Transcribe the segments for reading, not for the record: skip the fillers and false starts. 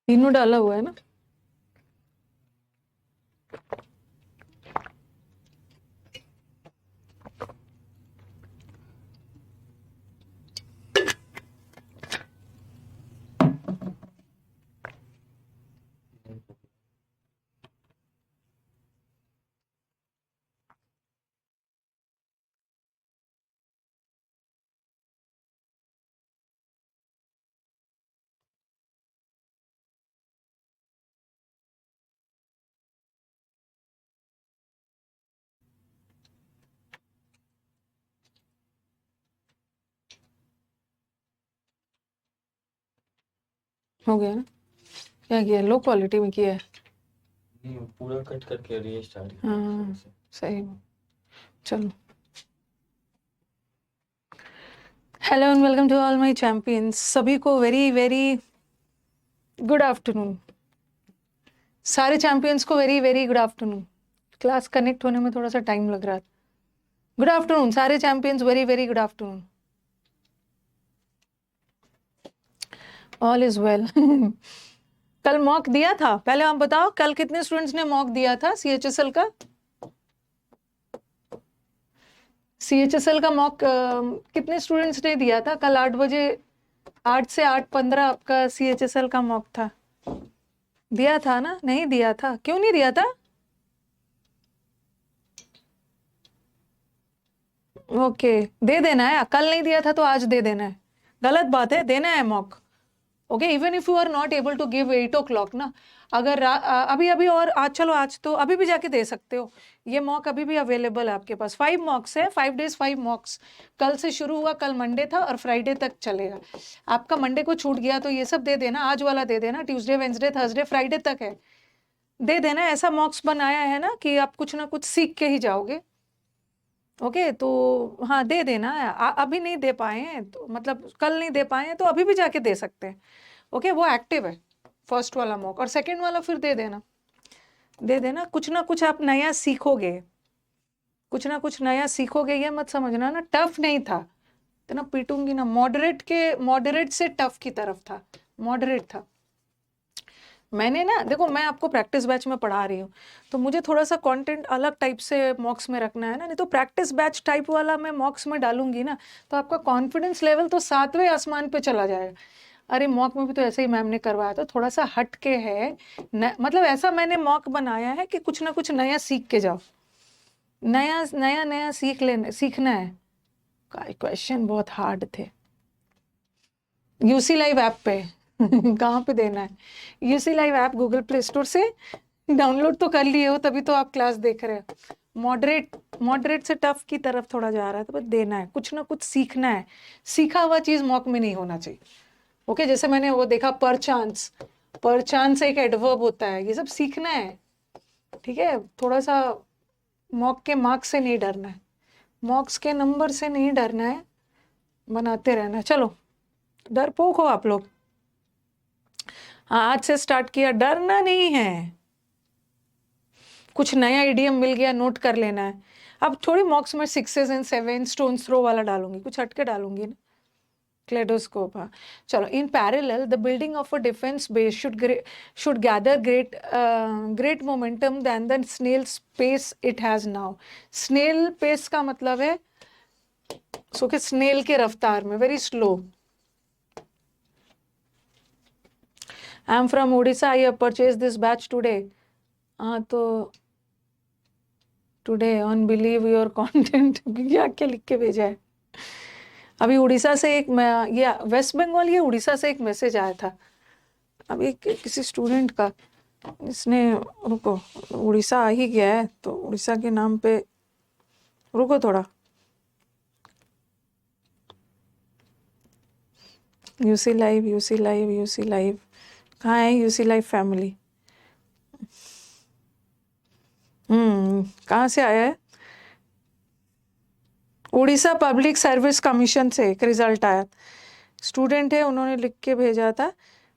तीनों डाला हुआ है ना। हो गया ना। क्या किया, लो क्वालिटी में किया है। नहीं, पूरा कट करके रीस्टार्ट किया हाँ फिर से। सही। चलो, hello and welcome to all my champions. सभी को वेरी वेरी गुड आफ्टरनून। सारे चैंपियंस को very very good afternoon. Class connect होने में थोड़ा सा टाइम लग रहा है। गुड आफ्टरनून सारे champions, very very good afternoon. All is well. कल मॉक दिया था, पहले आप बताओ कल कितने स्टूडेंट्स ने मॉक दिया था सीएचएसएल का। सीएचएसएल का मॉक कितने स्टूडेंट्स ने दिया था कल 8 बजे? 8 से 8:15 आपका सीएचएसएल का मॉक था। दिया था ना? नहीं दिया था, क्यों नहीं दिया था? ओके, दे देना है। कल नहीं दिया था तो आज दे देना है। गलत बात है, देना है mock. Okay, even if you are not able to give 8 o'clock ना, अगर अभी अभी और आज, चलो आज तो अभी भी जाके दे सकते हो। ये मॉक अभी भी अवेलेबल है आपके पास। 5 मॉक्स है, 5 days 5 मॉक्स। कल से शुरू हुआ, कल मंडे था और फ्राइडे तक चलेगा। आपका मंडे को छूट गया तो ये सब दे देना, आज वाला दे देना। ट्यूसडे वेंसडे थर्सडे फ्राइडे तक है, दे देना। ऐसा मॉक्स बनाया है ना कि आप कुछ ना कुछ सीख के ही जाओगे। ओके तो हाँ, दे देना। अभी नहीं दे पाए हैं तो मतलब कल नहीं दे पाए हैं तो अभी भी जाके दे सकते हैं। ओके, वो एक्टिव है फर्स्ट वाला मॉक, और सेकंड वाला फिर दे देना। दे देना, कुछ ना कुछ आप नया सीखोगे। कुछ ना कुछ नया सीखोगे, ये मत समझना ना टफ नहीं था। इतना पीटूंगी ना, मॉडरेट से टफ की तरफ था, मॉडरेट था। मैंने ना, देखो मैं आपको प्रैक्टिस बैच में पढ़ा रही हूँ तो मुझे थोड़ा सा कंटेंट अलग टाइप से मॉक्स में रखना है ना, नहीं तो प्रैक्टिस बैच टाइप वाला मैं मॉक्स में डालूंगी ना तो आपका कॉन्फिडेंस लेवल तो 7वें आसमान पे चला जाएगा। अरे मॉक में भी तो ऐसे ही मैम ने करवाया था, थोड़ा सा हट के है मतलब ऐसा मैंने मॉक बनाया है कि कुछ ना कुछ नया सीख के जाओ। नया नया नया सीखना है। क्वेश्चन बहुत हार्ड थे। यूसी लाइव ऐप पे कहाँ पे देना है? UC live app Google play store से डाउनलोड तो कर लिए हो, तभी तो आप क्लास देख रहे हो। मॉडरेट से टफ की तरफ थोड़ा जा रहा है तो बस देना है, कुछ ना कुछ सीखना है। सीखा हुआ चीज मॉक में नहीं होना चाहिए। ओके, जैसे मैंने वो देखा पर चांस एक एडवर्ब होता है, ये सब सीखना है। ठीक है, थोड़ा सा मॉक के मार्क्स से नहीं डरना है, मॉक्स के नंबर से नहीं डरना है, बनाते रहना है। चलो, डरपोक हो आप लोग। हाँ, आज से स्टार्ट किया, डरना नहीं है। कुछ नया इडियम मिल गया, नोट कर लेना है। अब थोड़ी मॉक्स में 6s and 7 स्टोन थ्रो वाला डालूंगी, कुछ हटके डालूंगी ना। क्लेडोस्कोप, हाँ। चलो, in parallel the building of a defence base should gather great momentum than the snail pace it has now. Snail pace का मतलब है सो के स्नेल के रफ्तार में, very slow. I am from Orissa, I have purchase this batch today. हाँ तो today on believe your content क्या क्या लिख के भेजा है। अभी उड़ीसा से एक ये वेस्ट बंगाल या उड़ीसा से एक मैसेज आया था अभी किसी स्टूडेंट का। इसने, रुको, उड़ीसा आ ही गया है तो उड़ीसा के नाम पे रुको थोड़ा। यूसी लाइव कहाँ है? यूसी लाइव फैमिली, कहाँ से आया है? उड़ीसा पब्लिक सर्विस कमीशन से एक रिजल्ट आया। स्टूडेंट है, उन्होंने लिख के भेजा था,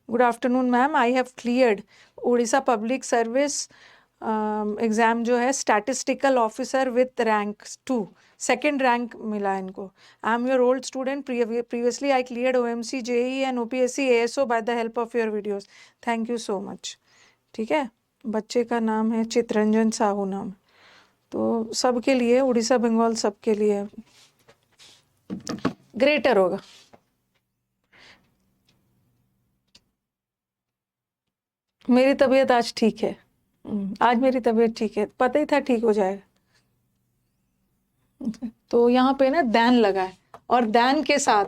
good afternoon ma'am, I have cleared Orissa public service exam जो है statistical officer with rank 2, second rank मिला इनको. I am your old student, previously I cleared OMC JEE and OPSC ASO by the help of your videos. Thank you so much. ठीक है, बच्चे का नाम है चितरंजन साहू नाम. तो सबके लिए, उड़ीसा बंगाल सबके लिए ग्रेटर होगा. मेरी तबीयत आज ठीक है. आज मेरी तबीयत ठीक है, पता ही था ठीक हो जाएगा. तो यहाँ पे ना दैन लगा है, और दैन के साथ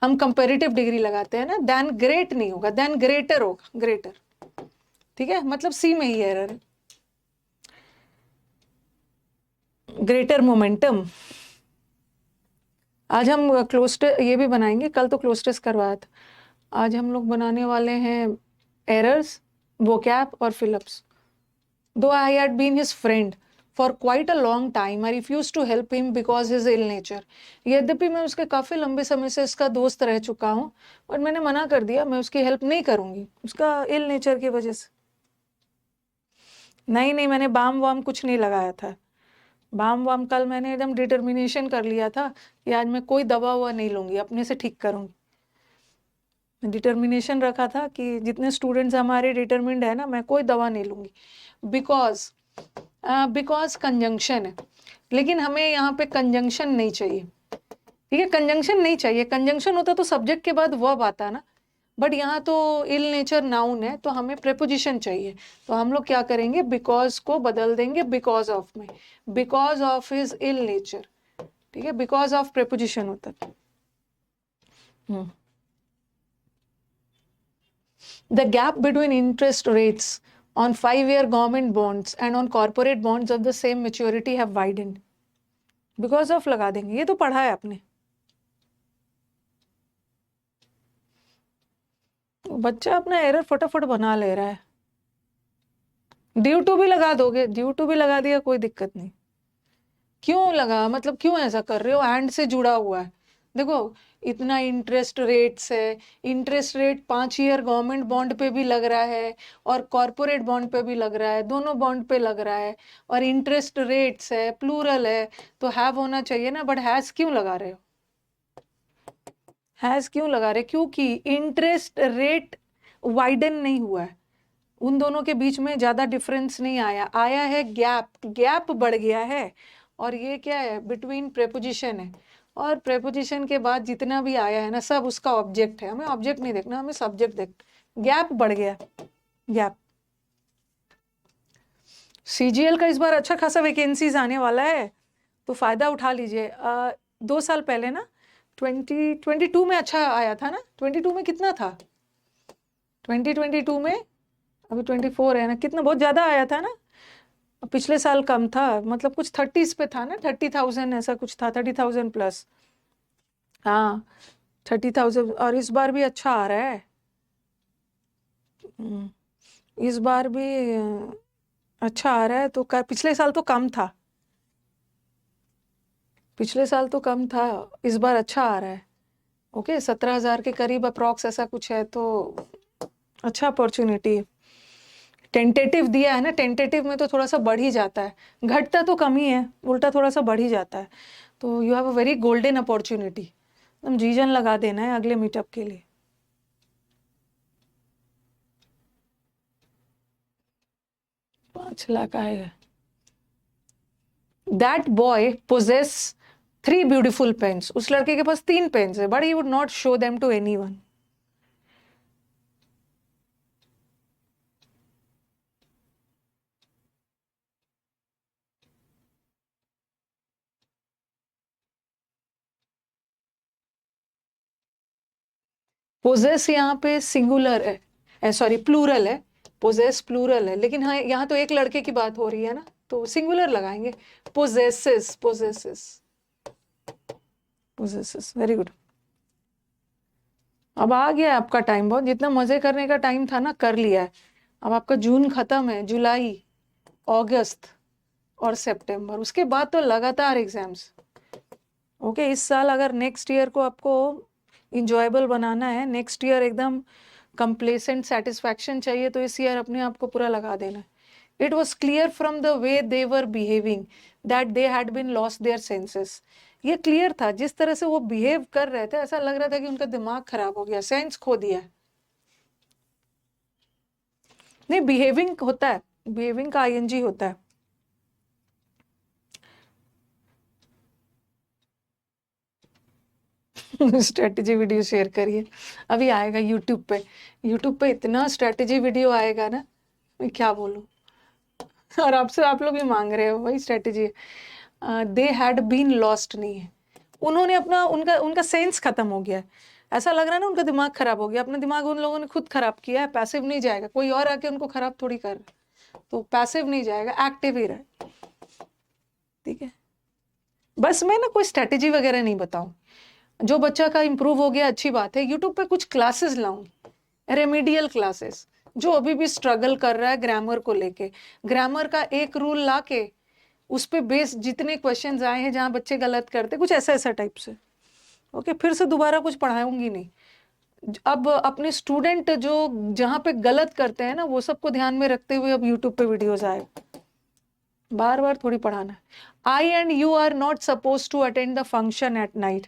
हम कंपैरेटिव डिग्री लगाते हैं ना. दैन ग्रेट नहीं होगा, दैन ग्रेटर होगा, ग्रेटर. ठीक है, मतलब सी में ही एरर है. Greater momentum. आज हम क्लोस्टर ये भी बनाएंगे, कल तो क्लोस्टर्स करवाया था. आज हम लोग बनाने वाले हैं एरर्स, vocab और fill-ups. Though I had been his friend for quite a long time, I refused to help him because his ill nature. यद्यपि मैं उसके काफ़ी लंबे समय से इसका दोस्त रह चुका हूँ, और मैंने मना कर दिया, मैं उसकी हेल्प नहीं करूँगी उसका इल नेचर की वजह से. नहीं, मैंने बाम वाम कुछ नहीं लगाया था. बाम वाम कल मैंने एकदम डिटर्मिनेशन कर लिया था कि आज मैं कोई दवा हुआ नहीं लूँगी, अपने से ठीक करूँगी. डिटर्मिनेशन रखा था कि जितने स्टूडेंट्स हमारे डिटर्मिंड है ना, मैं कोई दवा नहीं लूँगी. बिकॉज कंजंक्शन है. लेकिन हमें यहाँ पे कंजंक्शन नहीं चाहिए. ठीक है, कंजंक्शन नहीं चाहिए. कंजंक्शन होता तो सब्जेक्ट के बाद वर्ब आता ना, बट यहाँ तो इल नेचर नाउन है, तो हमें प्रेपोजिशन चाहिए. तो हम लोग क्या करेंगे, बिकॉज को बदल देंगे बिकॉज ऑफ में. Because of is ill nature. ठीक है, बिकॉज ऑफ प्रेपोजिशन होता है. The gap between interest rates on 5-year government bonds and on corporate bonds of the same maturity have widened. Because of लगा देंगे, ये तो पढ़ा है आपने. बच्चा अपना एरर फटाफट बना ले रहा है. ड्यू टू भी लगा दोगे, ड्यू टू भी लगा दिया, कोई दिक्कत नहीं. क्यों लगा, मतलब क्यों ऐसा कर रहे हो, एंड से जुड़ा हुआ है. देखो इतना इंटरेस्ट रेट्स है, interest rate 5 year government bond पे भी लग रहा है और कॉरपोरेट बॉन्ड पे भी लग रहा है, दोनों बॉन्ड पे लग रहा है, और इंटरेस्ट रेट्स है, प्लूरल है, तो हैव होना चाहिए ना. बट हैज क्यों लगा रहे हो, हैज क्यों लगा रहे, क्योंकि इंटरेस्ट रेट वाइडन नहीं हुआ है, उन दोनों के बीच में ज्यादा डिफरेंस नहीं आया. आया है गैप, गैप बढ़ गया है. और ये क्या है, बिटवीन प्रेपोजिशन है, और प्रेपोजिशन के बाद जितना भी आया है ना, सब उसका ऑब्जेक्ट है. हमें ऑब्जेक्ट नहीं देखना, हमें सब्जेक्ट देखना. गैप बढ़ गया, गैप. CGL का इस बार अच्छा खासा वैकेंसीज आने वाला है, तो फायदा उठा लीजिए. 2 साल पहले ना 2022 में अच्छा आया था ना. 22 में कितना था, 2022 में, अभी 24 है ना, कितना बहुत ज्यादा आया था ना. पिछले साल कम था, मतलब कुछ 30s पे था ना, 30,000 ऐसा कुछ था, 30,000 प्लस. हाँ 30,000. और इस बार भी अच्छा आ रहा है. इस बार भी अच्छा आ रहा है. तो पिछले साल तो कम था, पिछले साल तो कम था, इस बार अच्छा आ रहा है. ओके 17,000 के करीब अप्रॉक्स ऐसा कुछ है, तो अच्छा अपॉर्चुनिटी है. टेंटेटिव दिया है ना, टेंटेटिव में तो थोड़ा सा बढ़ ही जाता है, घटता तो कम ही है, उल्टा थोड़ा सा बढ़ ही जाता है. तो you have a very golden opportunity. तुम जीजन लगा देना है अगले मीटअप के लिए. $5 आएगा. That boy possesses 3 beautiful pens. उस लड़के के पास 3 पेन्स है, but he would not show them to anyone. Possesses यहाँ पे सिंगुलर है, सॉरी प्लूरल है. पोजेस प्लूरल है, लेकिन हाँ यहाँ तो एक लड़के की बात हो रही है ना, तो सिंगुलर लगाएंगे. Possesses, possesses, possesses. Very good. अब आ गया आपका टाइम, बहुत जितना मजे करने का टाइम था ना, कर लिया है. अब आपका जून खत्म है, जुलाई, अगस्त और सितंबर, उसके बाद तो लगातार एग्जाम्स. ओके इस साल अगर नेक्स्ट ईयर को आपको इंजॉयबल बनाना है, नेक्स्ट ईयर एकदम कंप्लेसेंट सेटिस्फैक्शन चाहिए, तो इस ईयर अपने आप को पूरा लगा देना है It was clear from the way they were behaving that they had been lost their senses. ये क्लियर था, जिस तरह से वो बिहेव कर रहे थे ऐसा लग रहा था कि उनका दिमाग खराब हो गया, सेंस खो दिया है। नहीं, बिहेविंग होता है, बिहेविंग का आईएनजी होता है। स्ट्रेटेजी वीडियो शेयर करिए, अभी आएगा यूट्यूब पे। यूट्यूब पे इतना स्ट्रेटेजी वीडियो आएगा ना, मैं क्या बोलूं। और आपसे आप लोग भी मांग रहे हो वही strategy. They had been lost नहीं है, उन्होंने अपना उनका उनका सेंस खत्म हो गया है। ऐसा लग रहा है ना उनका दिमाग खराब हो गया, अपना दिमाग उन लोगों ने खुद खराब किया है। पैसिव नहीं जाएगा, कोई और आके उनको खराब थोड़ी कर रहा है, तो पैसिव नहीं जाएगा, एक्टिव ही रहे। ठीक है, बस मैं ना कोई स्ट्रेटेजी वगैरह नहीं बताऊं। जो बच्चा का इंप्रूव हो गया अच्छी बात है, यूट्यूब पे कुछ क्लासेस लाऊं, रेमेडियल क्लासेस। जो अभी भी स्ट्रगल कर रहा है ग्रामर को लेके, ग्रामर का एक रूल ला के उस पे बेस जितने क्वेश्चंस आए हैं जहां बच्चे गलत करते, कुछ ऐसा ऐसा टाइप से। ओके, फिर से दोबारा कुछ पढ़ाऊंगी नहीं। अब अपने स्टूडेंट जो जहां पे गलत करते हैं ना, वो सबको ध्यान में रखते हुए अब यूट्यूब पे वीडियोस आए, बार बार थोड़ी पढ़ाना है। I and you are not suppose to attend the function at night.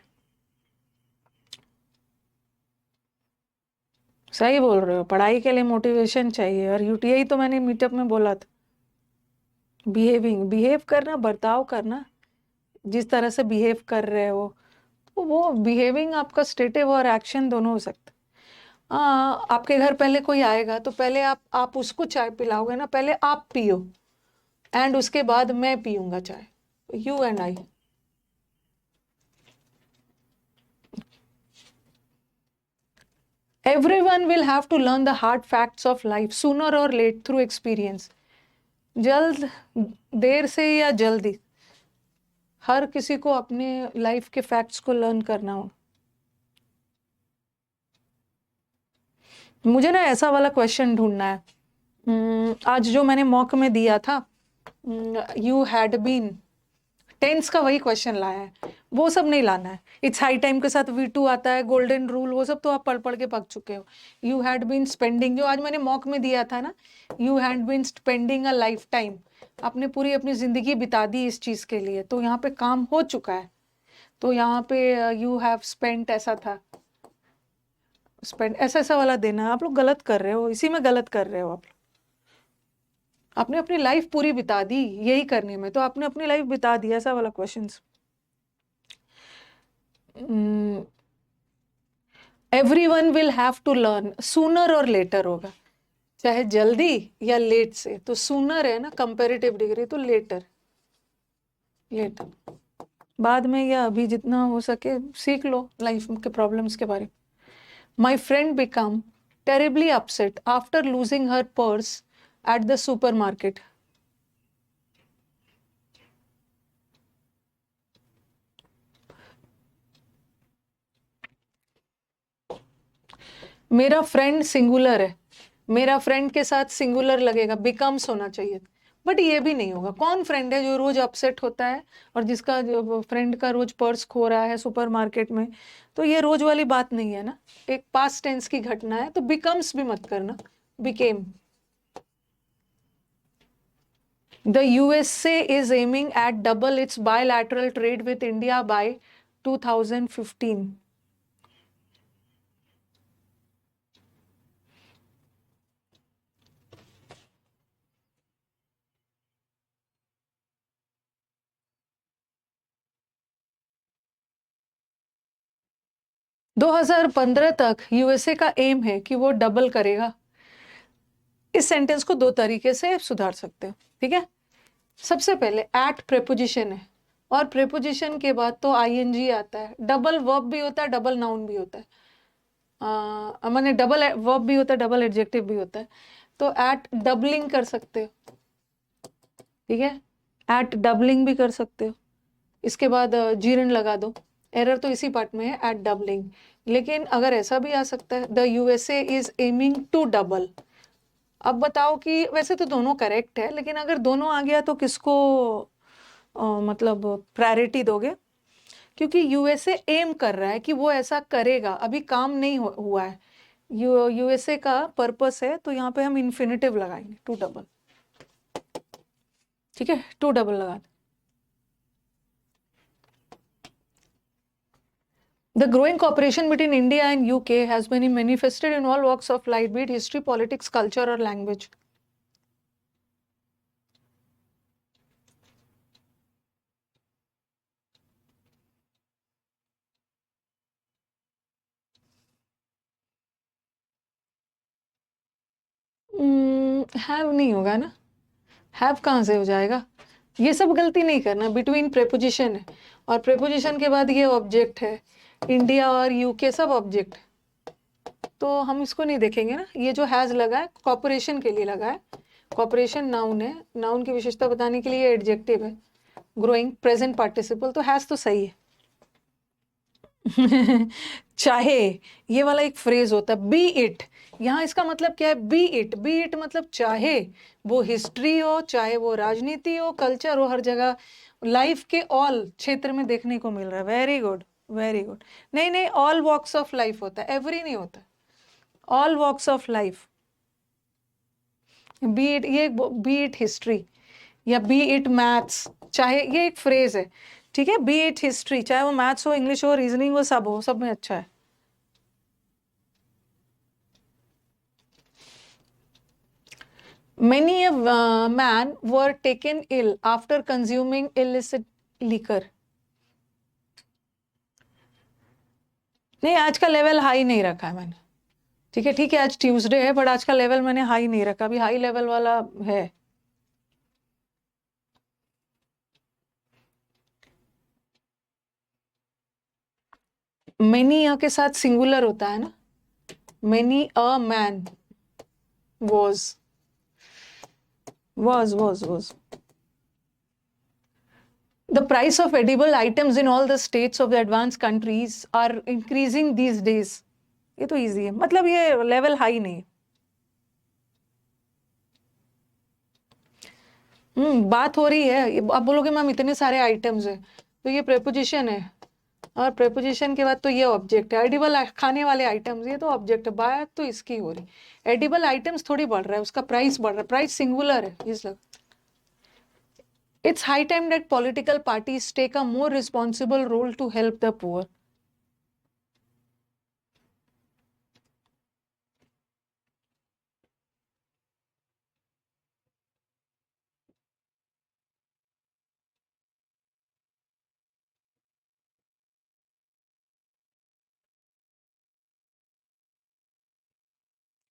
सही बोल रहे हो, पढ़ाई के लिए मोटिवेशन चाहिए। और यूटीआई तो मैंने मीटअप में बोला था, बिहेव करना, बर्ताव करना, जिस तरह से बिहेव कर रहे हो, तो वो बिहेविंग आपका स्टेटिव और एक्शन दोनों हो सकता है। आपके घर पहले कोई आएगा तो पहले आप उसको चाय पिलाओगे ना, पहले आप पियो एंड उसके बाद मैं पीऊंगा चाय, you and I. Everyone will have to learn the hard facts of life sooner or late through experience. जल्द देर से या जल्दी हर किसी को अपने लाइफ के फैक्ट्स को लर्न करना हो। मुझे ना ऐसा वाला क्वेश्चन ढूंढना है। आज जो मैंने मॉक में दिया था, यू हैड बीन, टेंस का वही क्वेश्चन लाया है, वो सब नहीं लाना है। इट्स हाई टाइम के साथ V2 आता है, गोल्डन रूल, वो सब तो आप पढ़ पढ़ के पक चुके हो। यू हैड बीन स्पेंडिंग, जो आज मैंने मॉक में दिया था ना, you had been spending a life time, आपने पूरी अपनी जिंदगी बिता दी इस चीज के लिए, तो यहाँ पे काम हो चुका है। तो यहाँ पे यू हैव स्पेंट ऐसा था, स्पेंड ऐसा ऐसा वाला देना। आप लोग गलत कर रहे हो, इसी में गलत कर रहे हो आप लोग। आपने अपनी लाइफ पूरी बिता दी यही करने में, तो आपने अपनी लाइफ बिता दी, ऐसा वाला question. Everyone will have to learn sooner और लेटर होगा, चाहे जल्दी या लेट से। तो सूनर है ना कंपैरेटिव डिग्री, तो लेटर बाद में या अभी, जितना हो सके सीख लो लाइफ के प्रॉब्लम्स के बारे में। My friend become terribly upset after losing her purse at the super market. मेरा फ्रेंड सिंगुलर है, मेरा फ्रेंड के साथ सिंगुलर लगेगा, बिकम्स होना चाहिए, बट ये भी नहीं होगा। कौन फ्रेंड है जो रोज अपसेट होता है और जिसका जो फ्रेंड का रोज पर्स खो रहा है सुपर मार्केट में, तो ये रोज वाली बात नहीं है ना, एक पास्ट टेंस की घटना है, तो बिकम्स भी मत करना, became. The USA is aiming at double its bilateral trade with India by 2015. दो 2015 तक यूएसए का एम है कि वो डबल करेगा। इस सेंटेंस को दो तरीके से सुधार सकते हो, ठीक है। सबसे पहले एट प्रेपोजिशन है, और प्रेपोजिशन के बाद तो आईएनजी आता है। डबल वर्ब भी होता है, डबल नाउन भी होता है, माने डबल वर्ब भी होता है, डबल एडजेक्टिव भी होता है। तो एट डबलिंग कर सकते हो, ठीक है, एट डबलिंग भी कर सकते हो। इसके बाद जीरन लगा दो, एरर तो इसी पार्ट में है, एट डबलिंग। लेकिन अगर ऐसा भी आ सकता है, the USA is aiming to double. अब बताओ कि वैसे तो दोनों करेक्ट है, लेकिन अगर दोनों आ गया तो किसको मतलब प्रायोरिटी दोगे? क्योंकि यूएसए एम कर रहा है कि वो ऐसा करेगा, अभी काम नहीं हुआ है। यूएसए का पर्पस है, तो यहाँ पे हम इन्फिनिटिव लगाएंगे, टू डबल। ठीक है, 2 डबल लगा दो। The growing cooperation between India and UK has been manifested in all walks of life, be it history, politics, culture, or language. Have नहीं होगा ना, हैव कहाँ से हो जाएगा? ये सब गलती नहीं करना, बिटवीन प्रेपोजिशन है और प्रेपोजिशन के बाद ये ऑब्जेक्ट है, इंडिया और यूके सब ऑब्जेक्ट है, तो हम इसको नहीं देखेंगे ना। ये जो हैज लगा है कॉपरेशन के लिए लगा है, कॉपरेशन नाउन है, नाउन की विशेषता बताने के लिए एडजेक्टिव है, ग्रोइंग प्रेजेंट पार्टिसिपल, तो हैज तो सही है। चाहे ये वाला एक फ्रेज होता है बी इट, यहाँ इसका मतलब क्या है? बी इट, बी इट मतलब चाहे वो हिस्ट्री हो, चाहे वो राजनीति हो, कल्चर हो, हर जगह लाइफ के ऑल क्षेत्र में देखने को मिल रहा है। Very good, very good. नहीं नहीं, ऑल वॉक्स ऑफ लाइफ होता है, एवरी नहीं होता, all walks of life. Be it, ये बी इट हिस्ट्री या बी इट मैथ्स, चाहे ये एक फ्रेज है, ठीक है। बी इट हिस्ट्री, चाहे वो मैथ्स हो, इंग्लिश हो, रीजनिंग हो, सब हो, सब में अच्छा है। Many a man were taken ill after consuming illicit liquor. नहीं, आज का लेवल हाई नहीं रखा है मैंने, ठीक है। ठीक है, आज ट्यूसडे है, बट आज का लेवल मैंने हाई नहीं रखा, अभी हाई लेवल वाला है। मेनी अ के साथ सिंगुलर होता है ना, many a man was. The price of edible items in all the states of the advanced countries are increasing these days. ये तो easy है, मतलब ये लेवल हाई नहीं। बात हो रही है, अब बोलोगे मैम इतने सारे आइटम्स है, तो ये प्रेपोजिशन है, और प्रेपोजिशन के बाद तो ये ऑब्जेक्ट है। एडिबल खाने वाले आइटम्स, ये तो ऑब्जेक्ट है, बात तो इसकी हो रही। एडिबल आइटम्स थोड़ी बढ़ रहा है, उसका प्राइस बढ़ रहा है, प्राइस सिंगुलर है इसलिए। It's high time that political parties take a more responsible role to help the poor.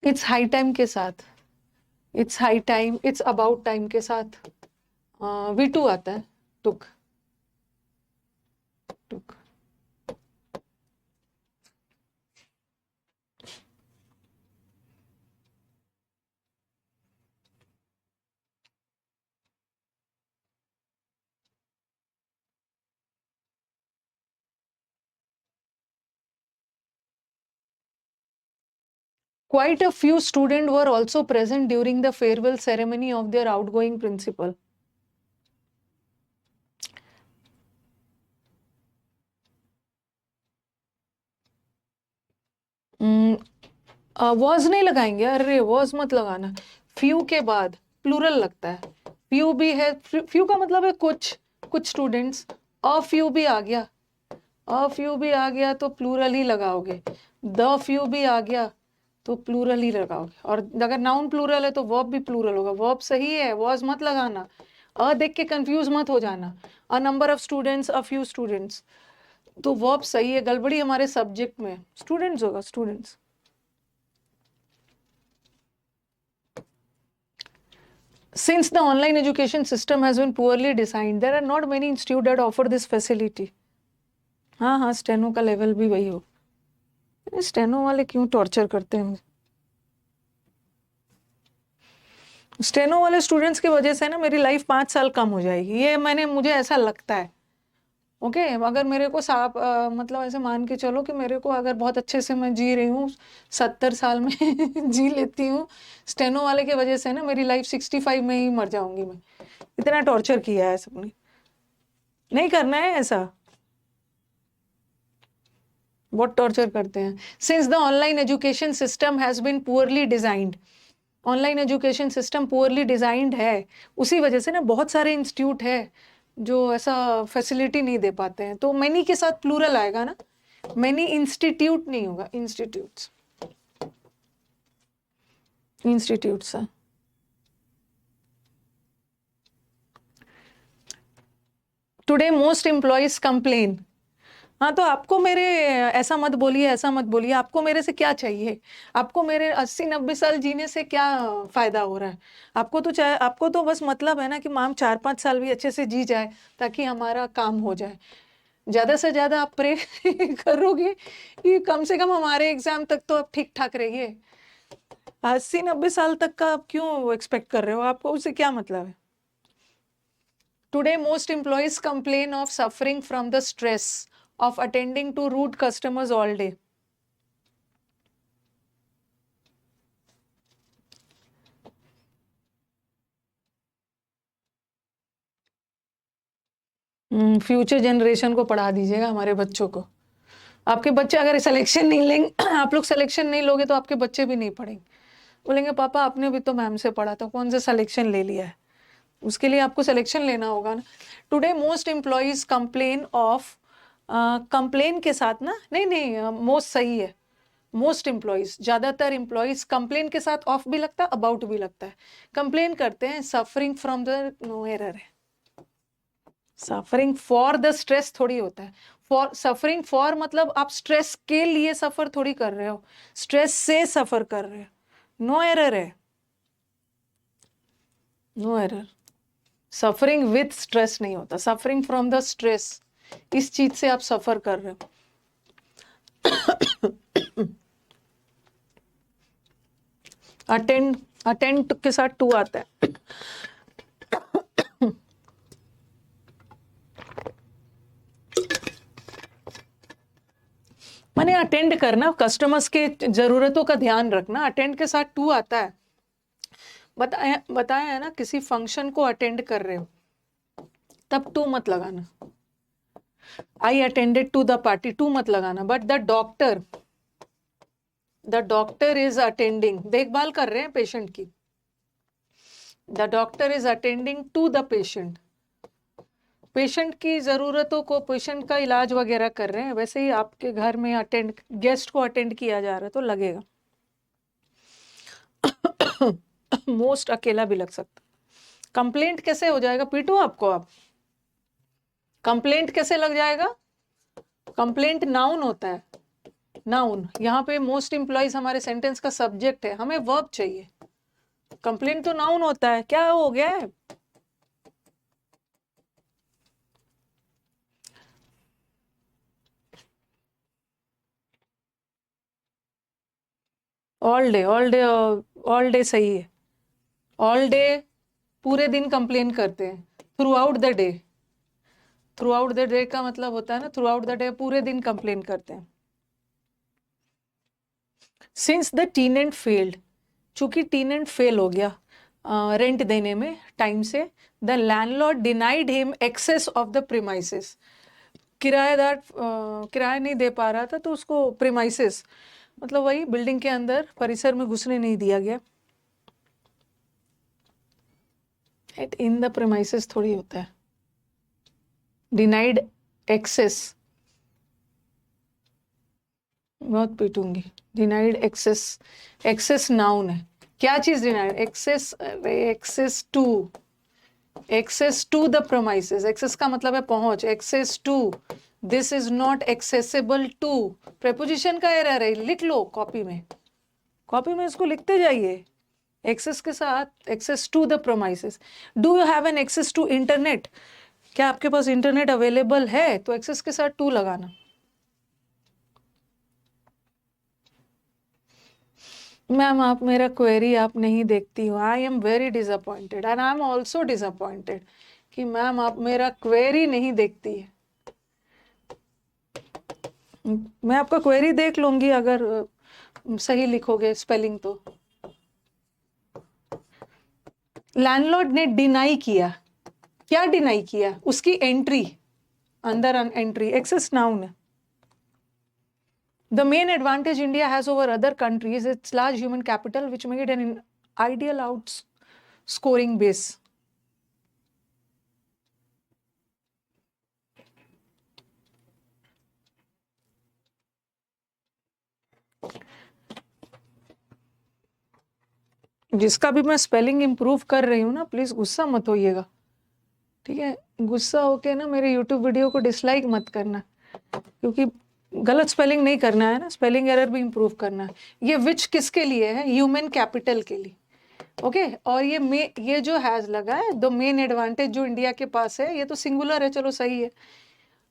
It's high time के साथ, it's high time, it's about time के साथ V2 आता है, took. Quite a few students were also present during the farewell ceremony of their outgoing principal. Was नहीं लगाएंगे, अरे was मत लगाना। फ्यू के बाद प्लूरल लगता है, फ्यू भी है, फ्यू का मतलब है कुछ, कुछ स्टूडेंट्स। अ फ्यू भी आ गया, अ फ्यू भी आ गया तो प्लूरल ही लगाओगे। द फ्यू भी आ गया तो प्लूरल ही लगाओगे, और अगर नाउन प्लूरल है तो वर्ब भी प्लूरल होगा। वर्ब सही है, वॉज मत लगाना। अ देख के कंफ्यूज मत हो जाना। A number of students, a few students, तो वर्ब सही है, गड़बड़ी हमारे सब्जेक्ट में। स्टूडेंट्स होगा, students. Since the online education system has been poorly designed, there are not many institutes that offer this facility. हाँ हाँ, स्टेनो का लेवल भी वही हो। स्टेनो वाले क्यों टॉर्चर करते हैं? स्टेनो वाले स्टूडेंट्स की वजह से ना मेरी लाइफ 5 साल कम हो जाएगी, ये मुझे ऐसा लगता है। ओके, अगर मेरे को मतलब ऐसे मान के चलो कि मेरे को अगर बहुत अच्छे से मैं जी रही हूँ 70 साल में जी लेती हूँ, स्टेनो वाले की वजह से ना मेरी लाइफ 65 में ही मर जाऊंगी मैं। इतना टॉर्चर किया है सबने, नहीं करना है ऐसा, बहुत टॉर्चर करते हैं। Since the online education system has been poorly designed, online education system poorly designed है, उसी वजह से ना बहुत सारे इंस्टीट्यूट है जो ऐसा फैसिलिटी नहीं दे पाते हैं। तो मैनी के साथ प्लूरल आएगा ना, मैनी इंस्टीट्यूट नहीं होगा, institutes, institutes. Today most employees complain. हाँ, तो आपको मेरे ऐसा मत बोलिए, ऐसा मत बोलिए, आपको मेरे से क्या चाहिए? आपको मेरे 80-90 साल जीने से क्या फायदा हो रहा है? आपको तो चाहे, आपको तो बस मतलब है ना कि मैम 4-5 साल भी अच्छे से जी जाए ताकि हमारा काम हो जाए। ज़्यादा से ज़्यादा आप प्रे करोगे कि कम से कम हमारे एग्जाम तक तो आप ठीक ठाक रहिए। 80-90 साल तक का आप क्यों एक्सपेक्ट कर रहे हो? आपको उससे क्या मतलब है? Today, most employees complain of suffering from the stress of attending to rude customers all day. Future generation को पढ़ा दीजिएगा, हमारे बच्चों को। आपके बच्चे अगर सिलेक्शन नहीं लेंगे आप लोग सिलेक्शन नहीं लोगे तो आपके बच्चे भी नहीं पढ़ेंगे। बोलेंगे पापा आपने भी तो मैम से पढ़ा था, कौन सा सिलेक्शन ले लिया है? उसके लिए आपको सिलेक्शन लेना होगा ना। Today most employees complain of, complain के साथ ना, नहीं मोस्ट सही है, मोस्ट एम्प्लॉयज, ज़्यादातर एम्प्लॉयज कंप्लेन के साथ ऑफ भी लगता है, अबाउट भी लगता है। कंप्लेन करते हैं suffering from the, no error है, सफरिंग फॉर द स्ट्रेस थोड़ी होता है। फॉर, सफरिंग फॉर मतलब आप स्ट्रेस के लिए सफर थोड़ी कर रहे हो, स्ट्रेस से सफर कर रहे हो। नो एरर है, no error. Suffering with stress नहीं होता, सफरिंग फ्रॉम द स्ट्रेस, इस चीज से आप सफर कर रहे हो। अटेंड, अटेंड के साथ टू आता है। माने अटेंड करना, कस्टमर्स के जरूरतों का ध्यान रखना, अटेंड के साथ टू आता है। बताया है ना, किसी फंक्शन को अटेंड कर रहे हो तब टू मत लगाना। I attended to the party, to मत लगाना। But the doctor is attending, देखभाल कर रहे हैं पेशेंट की। The doctor is attending to the patient, patient की जरूरतों को, पेशेंट का इलाज वगैरह कर रहे हैं। वैसे ही आपके घर में अटेंड, गेस्ट को अटेंड किया जा रहा है तो लगेगा। मोस्ट अकेला भी लग सकता। कंप्लेंट कैसे हो जाएगा? पीटो आपको आप, कंप्लेंट कैसे लग जाएगा? कंप्लेंट नाउन होता है, नाउन। यहाँ पे मोस्ट एम्प्लॉयज हमारे सेंटेंस का सब्जेक्ट है, हमें वर्ब चाहिए। कंप्लेंट तो नाउन होता है। क्या हो गया है? All day, all day, all day सही है। ऑल डे पूरे दिन कंप्लेन करते हैं। Through out the day, through out the day का मतलब होता है ना, थ्रू आउट द डे पूरे दिन कंप्लेन करते हैं। सिंस द टीनेंट फेल्ड, चूंकि टीनेंट फेल हो गया रेंट देने में टाइम से, the landlord denied him access of the premises, किराएदार किराया नहीं दे पा रहा था तो उसको, प्रीमाइसेस मतलब वही बिल्डिंग के अंदर, परिसर में घुसने नहीं दिया गया। इन द प्रीमाइसेस थोड़ी होता है, डिनाइड एक्सेस, बहुत पीटूंगी। डिनाइड एक्सेस, एक्सेस नाउन है। क्या चीज denied? Access, access to, access to the premises, access का मतलब है पहुंच, access to, this is not accessible to, preposition का एरर है, लिख लो कॉपी में, कॉपी में इसको लिखते जाइए। एक्सेस के साथ access to the premises. Do you have an access to internet? क्या आपके पास इंटरनेट अवेलेबल है? तो एक्सेस के साथ टू लगाना। मैम आप मेरा क्वेरी आप नहीं देखती हो। I am very disappointed and I am also disappointed कि मैम आप मेरा क्वेरी नहीं देखती है। मैं आपका क्वेरी देख लूंगी अगर सही लिखोगे स्पेलिंग तो। लैंडलॉर्ड ने डिनाई किया, क्या डिनाई किया? उसकी एंट्री, अंदर एंट्री, एक्सेस नाउन है। The main advantage India has over other countries is its large human capital which made an ideal out scoring base. जिसका भी मैं स्पेलिंग इम्प्रूव कर रही हूँ ना, प्लीज गुस्सा मत होइएगा, ठीक है? गुस्सा होके ना मेरे यूट्यूब वीडियो को डिसलाइक मत करना, क्योंकि गलत स्पेलिंग नहीं करना है ना, स्पेलिंग एरर भी इम्प्रूव करना है। ये विच किसके लिए है? ह्यूमन कैपिटल के लिए, ओके? और ये जो हैज लगा है, द मेन एडवांटेज जो इंडिया के पास है, ये तो सिंगुलर है, चलो सही है।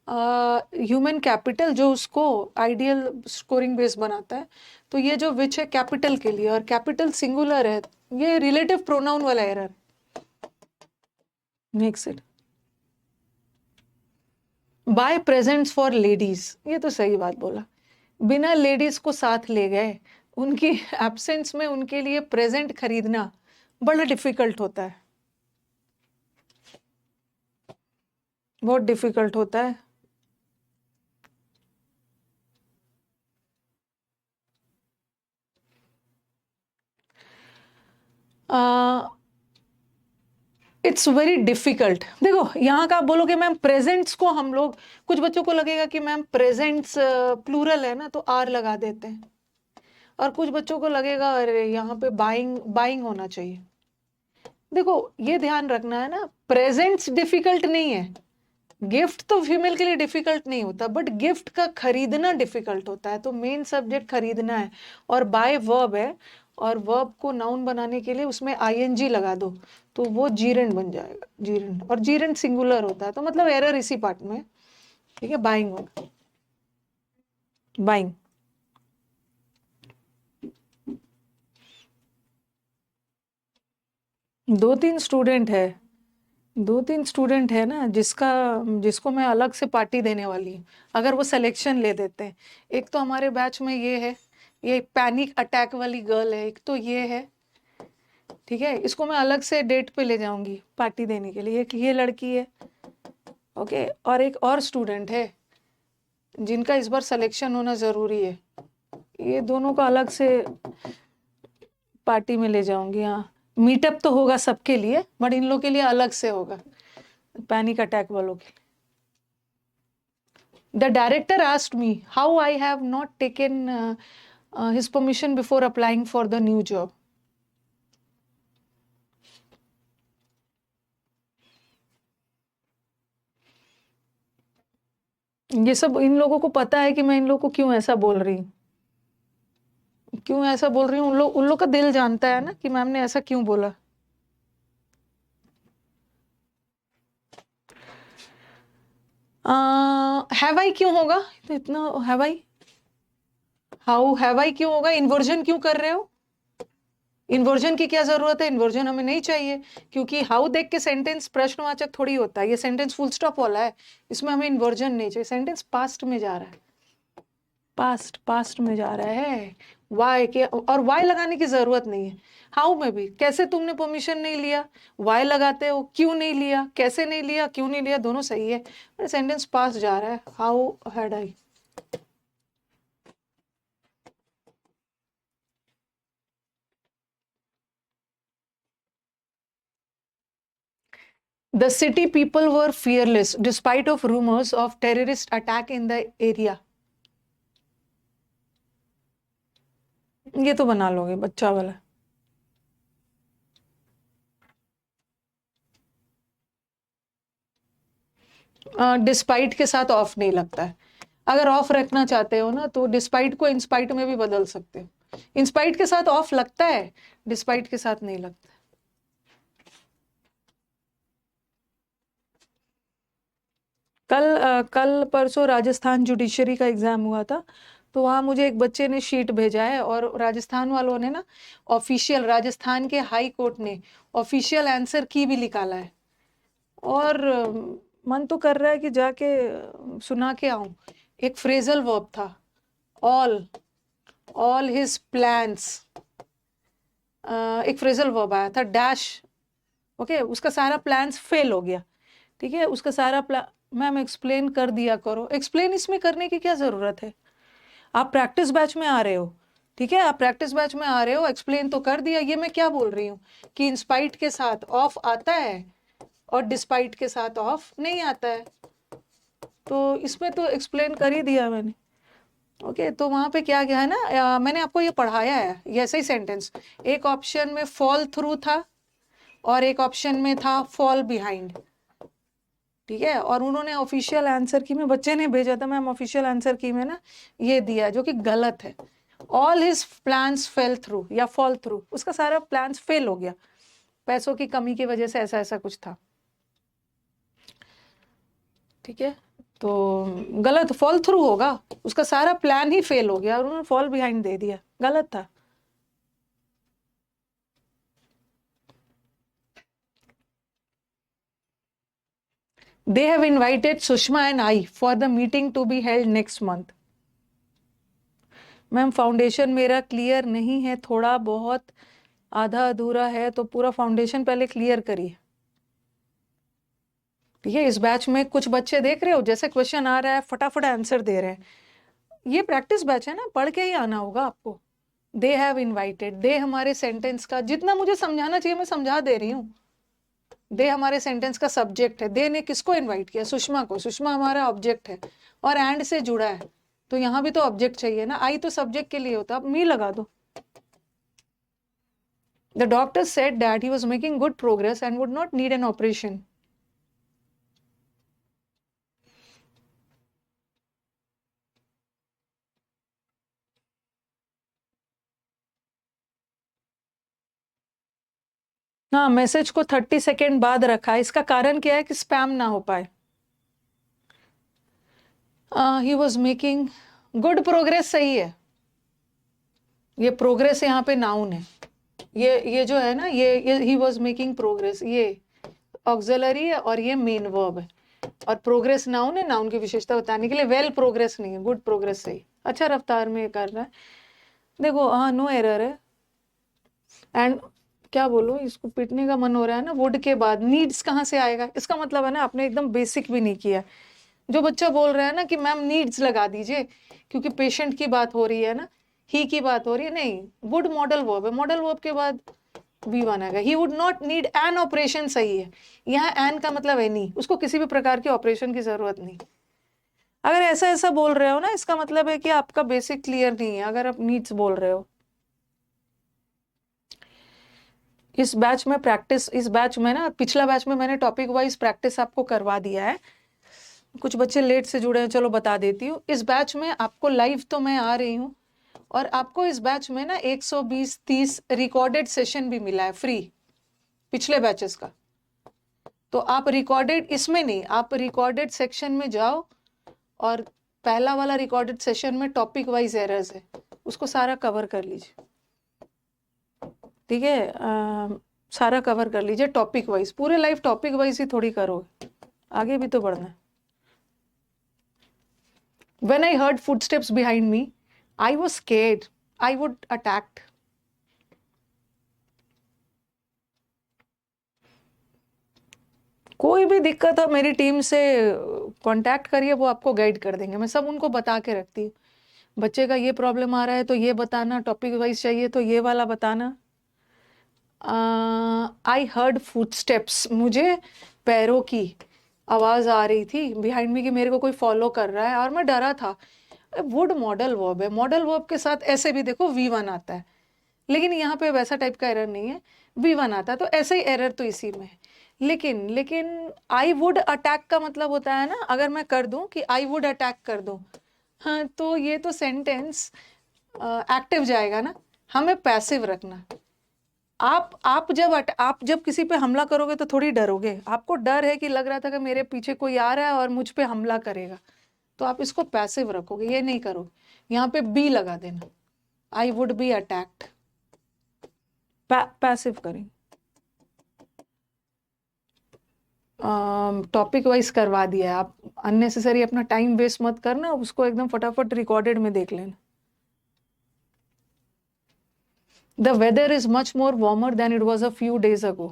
ह्यूमन कैपिटल जो उसको आइडियल स्कोरिंग बेस बनाता है, तो ये जो विच है कैपिटल के लिए, और कैपिटल सिंगुलर है, ये रिलेटिव प्रोनाउन वाला error makes it. Buy presents for ladies, ये तो सही बात बोला, बिना लेडीज को साथ ले गए, उनकी एब्सेंस में उनके लिए प्रेजेंट खरीदना बड़ा डिफिकल्ट होता है, बहुत डिफिकल्ट होता है। It's very difficult. देखो यहाँ का आप बोलोगे मैम प्रेजेंट्स को, हम लोग, कुछ बच्चों को लगेगा कि मैम प्रेजेंट्स प्लूरल है ना, तो आर लगा देते हैं, और कुछ बच्चों को लगेगा अरे यहाँ पे बाइंग बाइंग होना चाहिए। देखो ये ध्यान रखना है ना, प्रेजेंट्स डिफिकल्ट नहीं है, गिफ्ट तो फीमेल के लिए डिफिकल्ट नहीं होता, बट गिफ्ट का खरीदना डिफिकल्ट होता है। तो मेन सब्जेक्ट खरीदना है, और बाय वर्ब है, और वर्ब को नाउन बनाने के लिए उसमें आईएनजी लगा दो, तो वो जीरेंड बन जाएगा, जीरेंड, और जीरेंड सिंगुलर होता है, तो मतलब एरर इसी पार्ट में, ठीक है? बाइंग होगा, बाइंग। दो तीन स्टूडेंट है ना, जिसको मैं अलग से पार्टी देने वाली हूँ, अगर वो सिलेक्शन ले देते हैं। एक तो हमारे बैच में ये है, ये पैनिक अटैक वाली गर्ल है, एक तो ये है, ठीक है? इसको मैं अलग से डेट पे ले जाऊंगी पार्टी देने के लिए। एक ये लड़की है, ओके, और एक और स्टूडेंट है जिनका इस बार सिलेक्शन होना जरूरी है, ये दोनों को अलग से पार्टी में ले जाऊंगी। हाँ, मीटअप तो होगा सबके लिए, बट इन लोग के लिए अलग से होगा, पैनिक अटैक वालों के लिए। The director asked me how I have not taken his permission before applying for the new job. ये सब इन लोगों को पता है कि मैं इन लोगों को क्यों ऐसा बोल रही हूँ, उन लोग का दिल जानता है ना कि मैम ने ऐसा क्यों बोला। हैव आई क्यों होगा, तो इतना have I, how have I क्यों होगा? इन्वर्जन क्यों कर रहे हो? इन्वर्जन की क्या जरूरत है? इन्वर्जन हमें नहीं चाहिए, क्योंकि हाउ देख के सेंटेंस प्रश्नवाचक थोड़ी होता है, ये सेंटेंस फुल स्टॉप वाला है, इसमें हमें इन्वर्जन नहीं चाहिए। सेंटेंस पास्ट में जा रहा है, पास्ट में जा रहा है, वाई के, और वाई लगाने की जरूरत नहीं है। हाउ में भी कैसे तुमने परमिशन नहीं लिया, वाई लगाते हो, क्यों नहीं लिया, कैसे नहीं लिया, क्यों नहीं लिया, दोनों सही है, सेंटेंस पास्ट जा रहा है। How had I, The city people were fearless despite of rumors of terrorist attack in the area. ये तो बना लोगे बच्चा वाला। डिस्पाइट के साथ ऑफ नहीं लगता है, अगर ऑफ रखना चाहते हो ना तो डिस्पाइट को इंस्पाइट में भी बदल सकते हो। इंस्पाइट के साथ ऑफ लगता है, डिस्पाइट के साथ नहीं लगता। कल परसों राजस्थान जुडिशरी का एग्जाम हुआ था, तो वहाँ मुझे एक बच्चे ने शीट भेजा है, और राजस्थान वालों ने ना ऑफिशियल, राजस्थान के हाई कोर्ट ने ऑफिशियल आंसर की भी निकाला है, और मन तो कर रहा है कि जाके सुना के आऊं। एक फ्रेजल वर्ब था, ऑल हिज प्लान्स, एक फ्रेजल वर्ब आया था, डैश, ओके, उसका सारा प्लान्स फेल हो गया, ठीक है? उसका सारा प्लान, मैम एक्सप्लेन कर दिया करो। एक्सप्लेन इसमें करने की क्या जरूरत है? आप प्रैक्टिस बैच में आ रहे हो, ठीक है, आप प्रैक्टिस बैच में आ रहे हो, एक्सप्लेन तो कर दिया। ये मैं क्या बोल रही हूँ कि इंस्पाइट के साथ ऑफ आता है और डिस्पाइट के साथ ऑफ नहीं आता है, तो इसमें तो एक्सप्लेन कर ही दिया मैंने। ओके, तो वहां पे क्या क्या है ना, मैंने आपको ये पढ़ाया है, ये ऐसे ही सेंटेंस। एक ऑप्शन में फॉल थ्रू था और एक ऑप्शन में था फॉल बिहाइंड। ठीक है, और उन्होंने ऑफिशियल आंसर की में, बच्चे ने भेजा था मैम ऑफिशियल आंसर की में ना ये दिया, जो कि गलत है। All his plans fail through या फॉल थ्रू, उसका सारा प्लान्स फेल हो गया, पैसों की कमी की वजह से, ऐसा ऐसा कुछ था। ठीक है, तो गलत, फॉल थ्रू होगा, उसका सारा प्लान ही फेल हो गया और उन्होंने फॉल बिहाइंड दे दिया, गलत था। They have invited Sushma and I for the meeting to be held next month. Ma'am foundation मेरा क्लियर नहीं है, थोड़ा बहुत आधा अधूरा है, तो पूरा फाउंडेशन पहले क्लियर करिए। ठीक है, इस बैच में कुछ बच्चे देख रहे हो, जैसे क्वेश्चन आ रहा है फटाफट आंसर दे रहे हैं। ये प्रैक्टिस बैच है ना, पढ़ के ही आना होगा आपको। दे हैव इन्वाइटेड, दे हमारे सेंटेंस का जितना मुझे समझाना चाहिए मैं समझा दे रही हूँ। दे हमारे सेंटेंस का सब्जेक्ट है, दे ने किसको इनवाइट किया, सुषमा को, सुषमा हमारा ऑब्जेक्ट है और एंड से जुड़ा है, तो यहाँ भी तो ऑब्जेक्ट चाहिए ना, आई तो सब्जेक्ट के लिए होता, अब मी लगा दो। The doctor said that he was making good progress and would not need an operation. हाँ, मैसेज को 30 सेकेंड बाद रखा है, इसका कारण क्या है कि स्पैम ना हो पाए। He was making good progress, सही है, ये प्रोग्रेस यहाँ पे नाउन है, ये जो है ना, ये ही वॉज मेकिंग प्रोग्रेस, ये ऑक्सिलरी है और ये मेन वर्ब है, और प्रोग्रेस नाउन है, नाउन की विशेषता बताने के लिए। वेल प्रोग्रेस नहीं है, गुड प्रोग्रेस सही, अच्छा रफ्तार में कर रहा है। देखो हाँ, नो एरर है। एंड क्या बोलो, इसको पीटने का मन हो रहा है ना, वुड के बाद नीड्स कहाँ से आएगा, इसका मतलब है ना आपने एकदम बेसिक भी नहीं किया। जो बच्चा बोल रहा है ना कि मैम नीड्स लगा दीजिए क्योंकि पेशेंट की बात हो रही है ना, ही की बात हो रही है, नहीं, वुड मॉडल वर्ब है, मॉडल वर्ब के बाद V1 आएगा। ही would not need an operation, सही है, यहाँ एन का मतलब है नहीं, उसको किसी भी प्रकार के ऑपरेशन की जरूरत नहीं। अगर ऐसा ऐसा बोल रहे हो ना, इसका मतलब है कि आपका बेसिक क्लियर नहीं है, अगर आप नीड्स बोल रहे हो। इस बैच में प्रैक्टिस, इस बैच में ना, पिछला बैच में मैंने टॉपिक वाइज प्रैक्टिस आपको करवा दिया है, कुछ बच्चे लेट से जुड़े हैं, चलो बता देती हूँ। इस बैच में आपको लाइव तो मैं आ रही हूँ, और आपको इस बैच में ना 120-30 रिकॉर्डेड सेशन भी मिला है फ्री, पिछले बैचेस का। तो आप रिकॉर्डेड, इसमें नहीं, आप रिकॉर्डेड सेक्शन में जाओ, और पहला वाला रिकॉर्डेड सेशन में टॉपिक वाइज एरर्स है, उसको सारा कवर कर लीजिए। ठीक है, सारा कवर कर लीजिए टॉपिक वाइज, पूरे लाइफ टॉपिक वाइज ही थोड़ी करोगे, आगे भी तो बढ़ना है। When I heard footsteps behind me, I was scared. I would attack. कोई भी दिक्कत हो मेरी टीम से कांटेक्ट करिए, वो आपको गाइड कर देंगे, मैं सब उनको बता के रखती हूँ। बच्चे का ये प्रॉब्लम आ रहा है तो ये बताना, टॉपिक वाइज चाहिए तो ये वाला बताना। आई हर्ड फुटस्टेप्स, मुझे पैरों की आवाज आ रही थी बिहाइंड मी, कि मेरे को कोई फॉलो कर रहा है और मैं डरा था। वुड मॉडल वर्ब है, मॉडल वर्ब के साथ ऐसे भी देखो V1 आता है, लेकिन यहाँ पे वैसा टाइप का एरर नहीं है, V1 आता है, तो ऐसे ही एरर तो इसी में है। लेकिन लेकिन आई वुड अटैक का मतलब होता है ना, अगर मैं कर दूं कि आई वुड अटैक कर दूं, हाँ, तो ये तो सेंटेंस एक्टिव जाएगा ना, हमें पैसिव रखना। आप जब किसी पे हमला करोगे तो थोड़ी डरोगे, आपको डर है कि लग रहा था कि मेरे पीछे कोई आ रहा है और मुझ पे हमला करेगा, तो आप इसको पैसिव रखोगे, ये नहीं करोगे। यहाँ पे बी लगा देना, I would be attacked, passive करें। टॉपिक वाइज करवा दिया है, आप अननेसेसरी अपना टाइम वेस्ट मत करना, उसको एकदम फटाफट रिकॉर्डेड में देख लेना। The weather is much more warmer than it was a few days ago.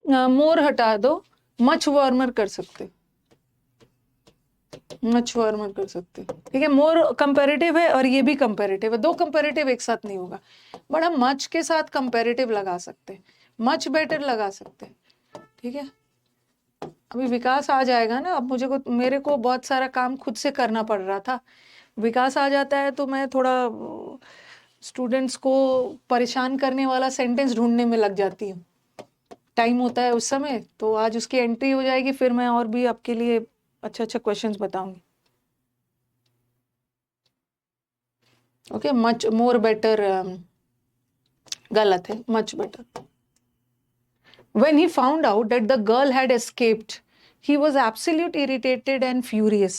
मोर हटा दो, मच वार्मर कर सकते, मच वार्मर कर सकते, ठीक है। मोर कंपैरेटिव है और ये भी कंपैरेटिव है, दो कंपैरेटिव एक साथ नहीं होगा, बट हम मच के साथ कंपैरेटिव लगा सकते, मच बेटर लगा सकते, ठीक है। अभी विकास आ जाएगा ना, अब मेरे को बहुत सारा काम खुद से करना पड़ रहा था, विकास आ जाता है तो मैं थोड़ा स्टूडेंट्स को परेशान करने वाला सेंटेंस ढूंढने में लग जाती हूँ, टाइम होता है उस समय, तो आज उसकी एंट्री हो जाएगी, फिर मैं और भी आपके लिए अच्छा अच्छा क्वेश्चंस बताऊंगी। ओके, मच मोर बेटर गलत है, much better. When he found out that the girl had escaped, he was absolutely irritated and furious.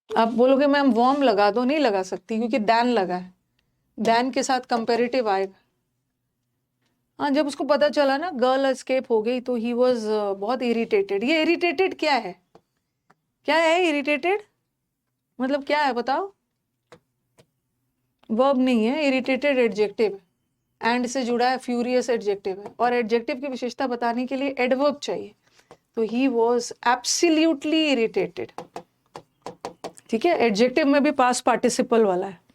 आप बोलोगे मैम वॉर्म लगा दो, नहीं लगा सकती क्योंकि दैन लगा है, दैन के साथ कंपेरेटिव आएगा। हाँ, जब उसको पता चला ना गर्ल एस्केप हो गई तो ही वॉज बहुत इरिटेटेड। ये इरिटेटेड क्या है, क्या है इरिटेटेड मतलब क्या है बताओ? वर्ब नहीं है, इरिटेटेड एडजेक्टिव है, एंड से जुड़ा है, फ्यूरियस एडजेक्टिव है, और एडजेक्टिव की विशेषता बताने के लिए एडवर्ब चाहिए, तो ही वॉज एब्सोल्युटली इरिटेटेड, ठीक है। एडजेक्टिव में भी पास्ट पार्टिसिपल वाला है।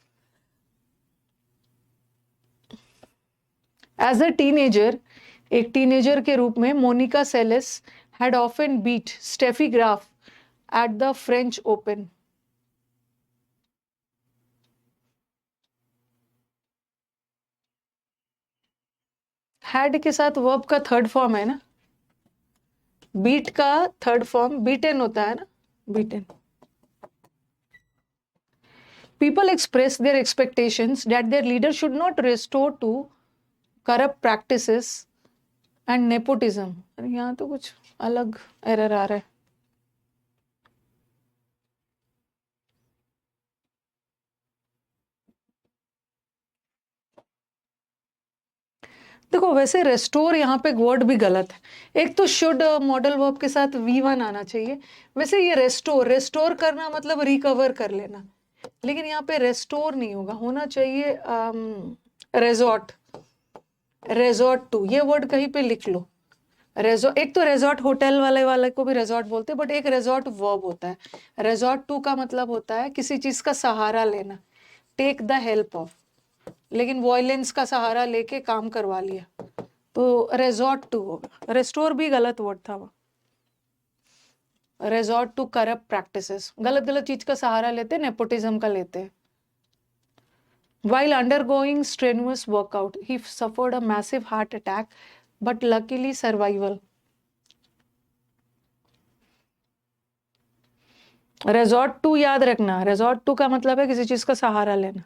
एज अ टीनेजर, एक टीनेजर के रूप में Monica Seles had often beat Steffi Graf at the French Open. Had के साथ वर्ब का थर्ड फॉर्म है ना, बीट का थर्ड फॉर्म बीटेन होता है ना, beaten. People express their expectations that their leader should not restore to corrupt practices and nepotism। यहाँ तो कुछ अलग एरर आ रहा है। देखो वैसे रेस्टोर यहाँ पे वर्ड भी गलत है, एक तो शुड मॉडल वर्ब के साथ V1 आना चाहिए। वैसे ये रेस्टोर, रेस्टोर करना मतलब रिकवर कर लेना, लेकिन यहाँ पे रेस्टोर नहीं होगा, होना चाहिए रेजॉर्ट, रेजॉर्ट टू, ये वर्ड कहीं पे लिख लो। एक तो रेजॉर्ट होटल वाले को भी रेजॉर्ट बोलते हैं, बट एक रेजॉर्ट वर्ब होता है। रेजॉर्ट टू का मतलब होता है किसी चीज का सहारा लेना, टेक द हेल्प ऑफ, लेकिन वॉयलेंस का सहारा लेके काम करवा लिया, तो रेजॉर्ट टू होगा। रेस्टोर भी गलत वर्ड था वो, रेजॉर्ट टू करप्ट प्रैक्टिसेस, गलत गलत चीज का सहारा लेते, नेपोटिज्म का लेते। While undergoing strenuous workout, he suffered a massive heart attack, but luckily survival. Resort to याद रखना, रेजॉर्ट टू का मतलब है किसी चीज का सहारा लेना।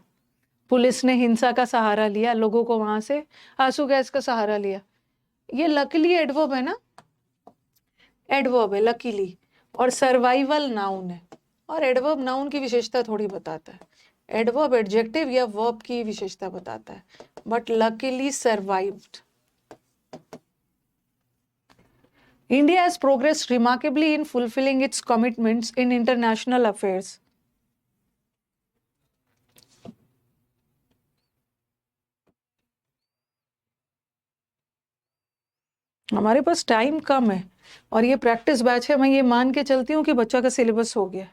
पुलिस ने हिंसा का सहारा लिया, लोगों को वहां से आंसू गैस का सहारा लिया। ये लकीली एडवर्ब है ना, एडवर्ब है लकीली, और सर्वाइवल नाउन है, और एडवर्ब नाउन की विशेषता थोड़ी बताता है, एडवर्ब एडजेक्टिव या वर्ब की विशेषता बताता है, but luckily survived. India has progressed remarkably in fulfilling its commitments in international affairs. हमारे पास टाइम कम है और ये प्रैक्टिस बैच है, मैं ये मान के चलती हूँ कि बच्चा का सिलेबस हो गया।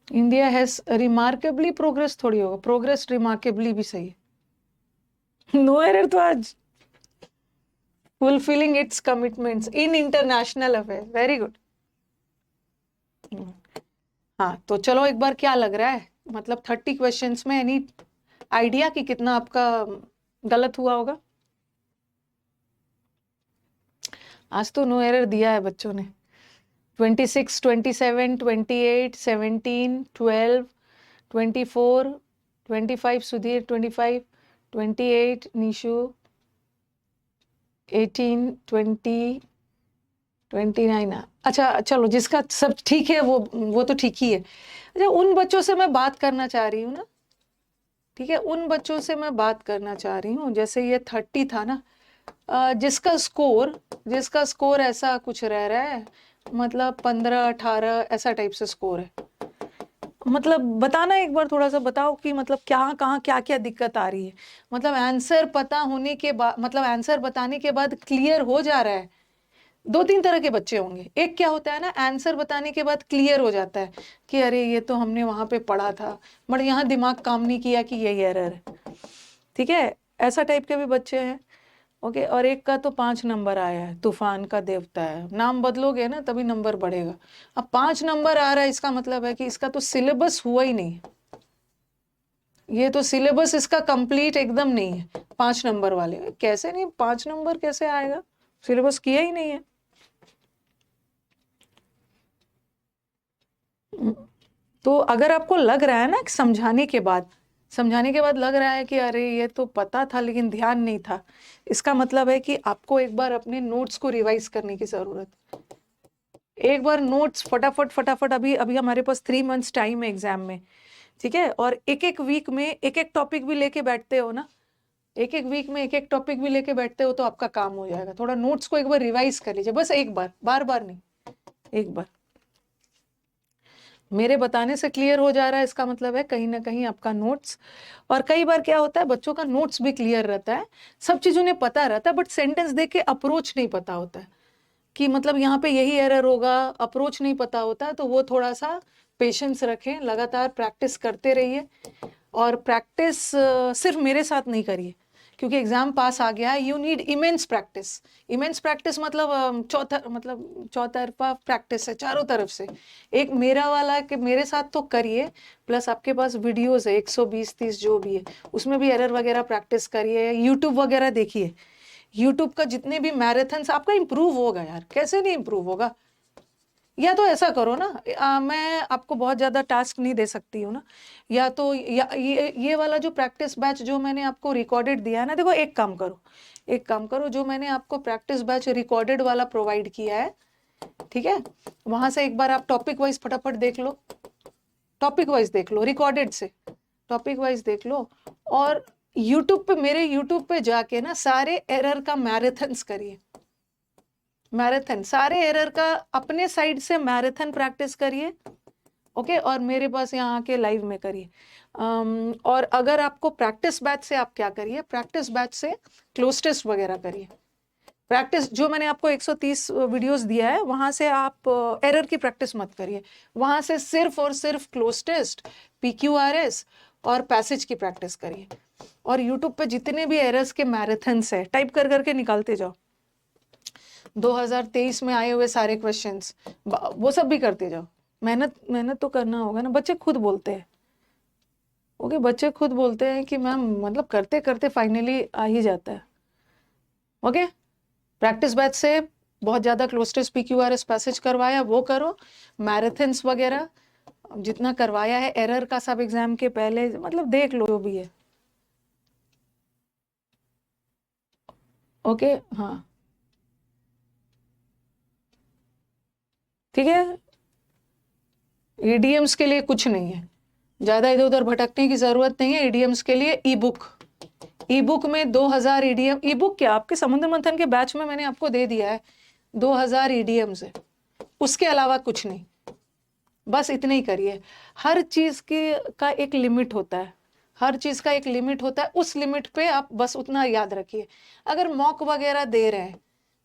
इंडिया हैज रिमार्केबली प्रोग्रेस थोड़ी होगा, प्रोग्रेस रिमार्केबली भी सही है। नो एरर तो आज fulfilling it's commitments in international affair, very good. हाँ तो चलो एक बार, क्या लग रहा है मतलब 30 क्वेश्चंस में एनी आइडिया कि कितना आपका गलत हुआ होगा? आज तो नो एरर दिया है बच्चों ने। 26, 27, 28, 17, 12, 24, 25 सुधीर, 25, 28 निशु, 18, 20, 29। अच्छा चलो, जिसका सब ठीक है वो तो ठीक ही है। अच्छा, उन बच्चों से मैं बात करना चाह रही हूँ ना, ठीक है, उन बच्चों से मैं बात करना चाह रही हूँ, जैसे ये 30 था ना, जिसका स्कोर ऐसा कुछ रह रहा है, मतलब 15-18 ऐसा टाइप से स्कोर है। मतलब बताना एक बार, थोड़ा सा बताओ कि मतलब क्या कहाँ क्या क्या दिक्कत आ रही है। मतलब आंसर पता होने के बाद, मतलब आंसर बताने के बाद क्लियर हो जा रहा है। 2-3 तरह के बच्चे होंगे। एक क्या होता है ना, आंसर बताने के बाद क्लियर हो जाता है कि अरे ये तो हमने वहां पे पढ़ा था, बट यहाँ दिमाग काम नहीं किया कि यही एरर है। ठीक है, ऐसा टाइप के भी बच्चे हैं। ओके, और एक का तो 5 नंबर आया है, तूफान का देवता है। नाम बदलोगे ना तभी नंबर बढ़ेगा। अब 5 नंबर आ रहा है, इसका मतलब है कि इसका तो सिलेबस हुआ ही नहीं। ये तो सिलेबस इसका कंप्लीट एकदम नहीं है। 5 नंबर वाले कैसे नहीं, 5 नंबर कैसे आएगा, सिलेबस किया ही नहीं है। तो अगर आपको लग रहा है ना कि समझाने के बाद लग रहा है कि अरे ये तो पता था लेकिन ध्यान नहीं था, इसका मतलब है कि आपको एक बार अपने नोट्स को रिवाइज करने की जरूरत है। एक बार नोट्स फटाफट फटाफट, अभी अभी हमारे पास 3 मंथ्स टाइम है एग्जाम में। ठीक है, और एक एक वीक में एक एक टॉपिक भी लेके बैठते हो ना, एक एक वीक में एक एक टॉपिक भी लेके बैठते हो तो आपका काम हो जाएगा। थोड़ा नोट्स को एक बार रिवाइज कर लीजिए, बस एक बार, बार बार नहीं, एक बार। मेरे बताने से क्लियर हो जा रहा है, इसका मतलब है कहीं ना कहीं आपका नोट्स। और कई बार क्या होता है, बच्चों का नोट्स भी क्लियर रहता है, सब चीज उन्हें पता रहता है, बट सेंटेंस देख के अप्रोच नहीं पता होता है कि मतलब यहाँ पे यही एरर होगा, अप्रोच नहीं पता होता है। तो वो थोड़ा सा पेशेंस रखें, लगातार प्रैक्टिस करते रहिए। और प्रैक्टिस सिर्फ मेरे साथ नहीं करिए, क्योंकि एग्जाम पास आ गया है। You need immense practice. Immense practice मतलब चौतरफा प्रैक्टिस है, चारों तरफ से। एक मेरा वाला कि मेरे साथ तो करिए, प्लस आपके पास वीडियोस है 120-30 जो भी है, उसमें भी एरर वगैरह प्रैक्टिस करिए। यूट्यूब वगैरह देखिए, यूट्यूब का जितने भी मैराथन्स, आपका इंप्रूव होगा यार, कैसे नहीं इंप्रूव होगा। या तो ऐसा करो ना, मैं आपको बहुत ज्यादा टास्क नहीं दे सकती हूँ ना, या तो ये वाला जो प्रैक्टिस बैच जो मैंने आपको रिकॉर्डेड दिया है ना, देखो एक काम करो, जो मैंने आपको प्रैक्टिस बैच रिकॉर्डेड वाला प्रोवाइड किया है, ठीक है, वहां से एक बार आप टॉपिक वाइज फटाफट देख लो, टॉपिक वाइज देख लो, रिकॉर्डेड से टॉपिक वाइज देख लो। और यूट्यूब पे, मेरे यूट्यूब पे जाके ना सारे एरर का मैराथन्स करिए, मैराथन सारे एरर का अपने साइड से मैराथन प्रैक्टिस करिए। ओके, और मेरे पास यहाँ आके लाइव में करिए। और अगर आपको प्रैक्टिस बैच से, आप क्या करिए, प्रैक्टिस बैच से क्लोज टेस्ट वगैरह करिए। प्रैक्टिस जो मैंने आपको 130 वीडियोस दिया है, वहां से आप एरर की प्रैक्टिस मत करिए, वहां से सिर्फ और सिर्फ क्लोज टेस्ट, PQRS और पैसेज की प्रैक्टिस करिए। और यूट्यूब पे जितने भी एरर्स के मैराथन्स है, टाइप कर करके निकालते जाओ। 2023 में आए हुए सारे क्वेश्चंस, वो सब भी करते जाओ। मेहनत तो करना होगा ना, बच्चे खुद बोलते हैं। ओके, बच्चे खुद बोलते हैं कि मैम मतलब करते करते फाइनली आ ही जाता है। ओके, प्रैक्टिस बैच से बहुत ज्यादा क्लोज टेस्ट, PQRS पैसेज करवाया, वो करो। मैराथन्स वगैरह जितना करवाया है, एरर का सब एग्जाम के पहले मतलब देख लो जो भी है। ओके, हाँ ठीक है। ईडीएम्स के लिए कुछ नहीं है, ज्यादा इधर उधर भटकने की जरूरत नहीं है। ईडीएम्स के लिए ई बुक में 2000 ईडीएम, ई बुक क्या, आपके समुद्र मंथन के बैच में मैंने आपको दे दिया है, 2000 ईडीएम्स है, उसके अलावा कुछ नहीं। बस इतने ही करिए। हर चीज की का एक लिमिट होता है, हर चीज का एक लिमिट होता है, उस लिमिट पे आप बस उतना याद रखिए। अगर मॉक वगैरह दे रहे हैं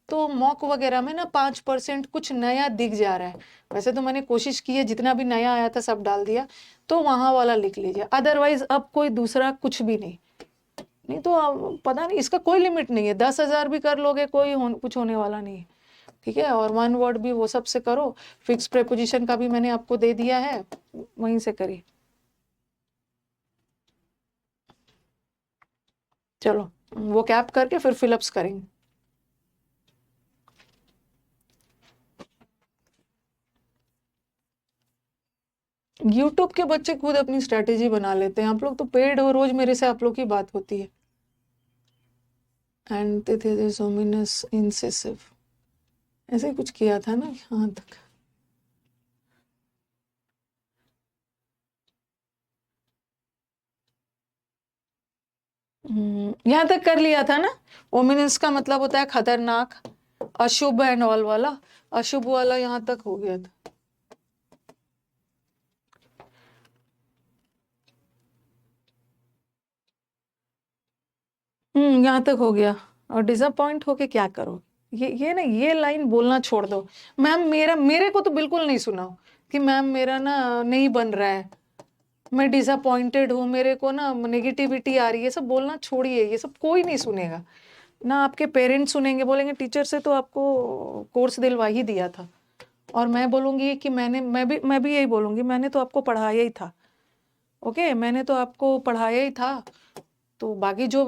तो मॉक वगैरह में ना 5% कुछ नया दिख जा रहा है, वैसे तो मैंने कोशिश की है जितना भी नया आया था सब डाल दिया, तो वहां वाला लिख लीजिए। अदरवाइज अब कोई दूसरा कुछ भी नहीं, नहीं तो पता नहीं, इसका कोई लिमिट नहीं है। 10,000 भी कर लोगे, कुछ होने वाला नहीं है। ठीक है, और 1 वर्ड भी वो सब से करो। फिक्स प्रेपोजिशन का भी मैंने आपको दे दिया है, वहीं से करिए। चलो वो कैप करके फिर फिलअप्स करेंगे। यूट्यूब के बच्चे खुद अपनी स्ट्रेटेजी बना लेते हैं, आप लोग तो पेड हो, रोज मेरे से आप लोग की बात होती है। एंड इंसेसिव ऐसे ही कुछ किया था ना यहाँ तक। यहाँ तक कर लिया था ना। ओमिनस का मतलब होता है खतरनाक, अशुभ एंड ऑल वाला, अशुभ वाला यहाँ तक हो गया था। यहाँ तक हो गया। और डिसअपॉइंट होके क्या करो, ये ना ये लाइन बोलना छोड़ दो। मैम मेरे को तो बिल्कुल नहीं सुनाओ कि मैम मेरा ना नहीं बन रहा है, मैं डिसअपॉइंटेड हूँ, मेरे को ना नेगेटिविटी आ रही है, सब बोलना छोड़िए, ये सब कोई नहीं सुनेगा ना। आपके पेरेंट्स सुनेंगे, बोलेंगे टीचर से तो आपको कोर्स दिलवा ही दिया था। और मैं बोलूँगी कि मैं भी यही बोलूँगी, मैंने तो आपको पढ़ाया ही था। ओके, मैंने तो आपको पढ़ाया ही था, तो बाकी जो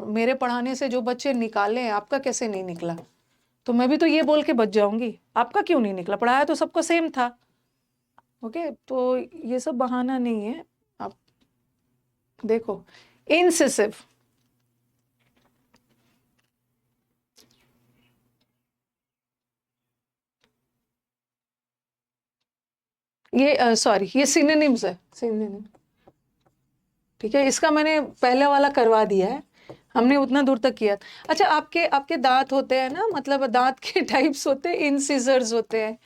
मेरे पढ़ाने से जो बच्चे निकाले हैं, आपका कैसे नहीं निकला? तो मैं भी तो ये बोल के बच जाऊंगी, आपका क्यों नहीं निकला? पढ़ाया तो सबको सेम था। ओके, तो ये सब बहाना नहीं है। आप देखो, इंसिसिव, ये सॉरी, ये सिनोनिम्स है, सिनोनिम। ठीक है, इसका मैंने पहले वाला करवा दिया है, हमने उतना दूर तक किया। अच्छा, आपके दांत होते हैं ना, मतलब दांत के टाइप्स होते हैं, इंसिजर्स होते हैं।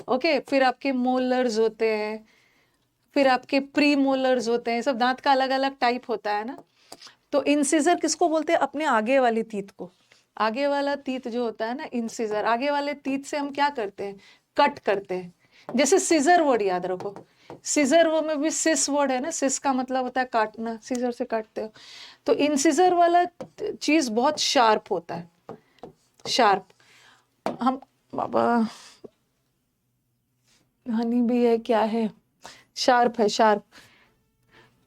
ओके, फिर आपके मोलर्स होते हैं, फिर आपके प्री मोलर्स होते हैं, सब दांत का अलग अलग टाइप होता है ना। तो इंसिजर किसको बोलते हैं? अपने आगे वाली टीथ को। आगे वाला टीथ जो होता है ना, इंसिजर, आगे वाले टीथ से हम क्या करते हैं? कट करते हैं। जैसे सीजर वर्ड याद रखो, सीजर वो में भी सिस वर्ड है ना, सिस का मतलब होता है काटना, सीजर से काटते हो। तो इंसिजर वाला चीज बहुत शार्प होता है, शार्प। हम बाबा हनी भी है, क्या है, शार्प है, शार्प।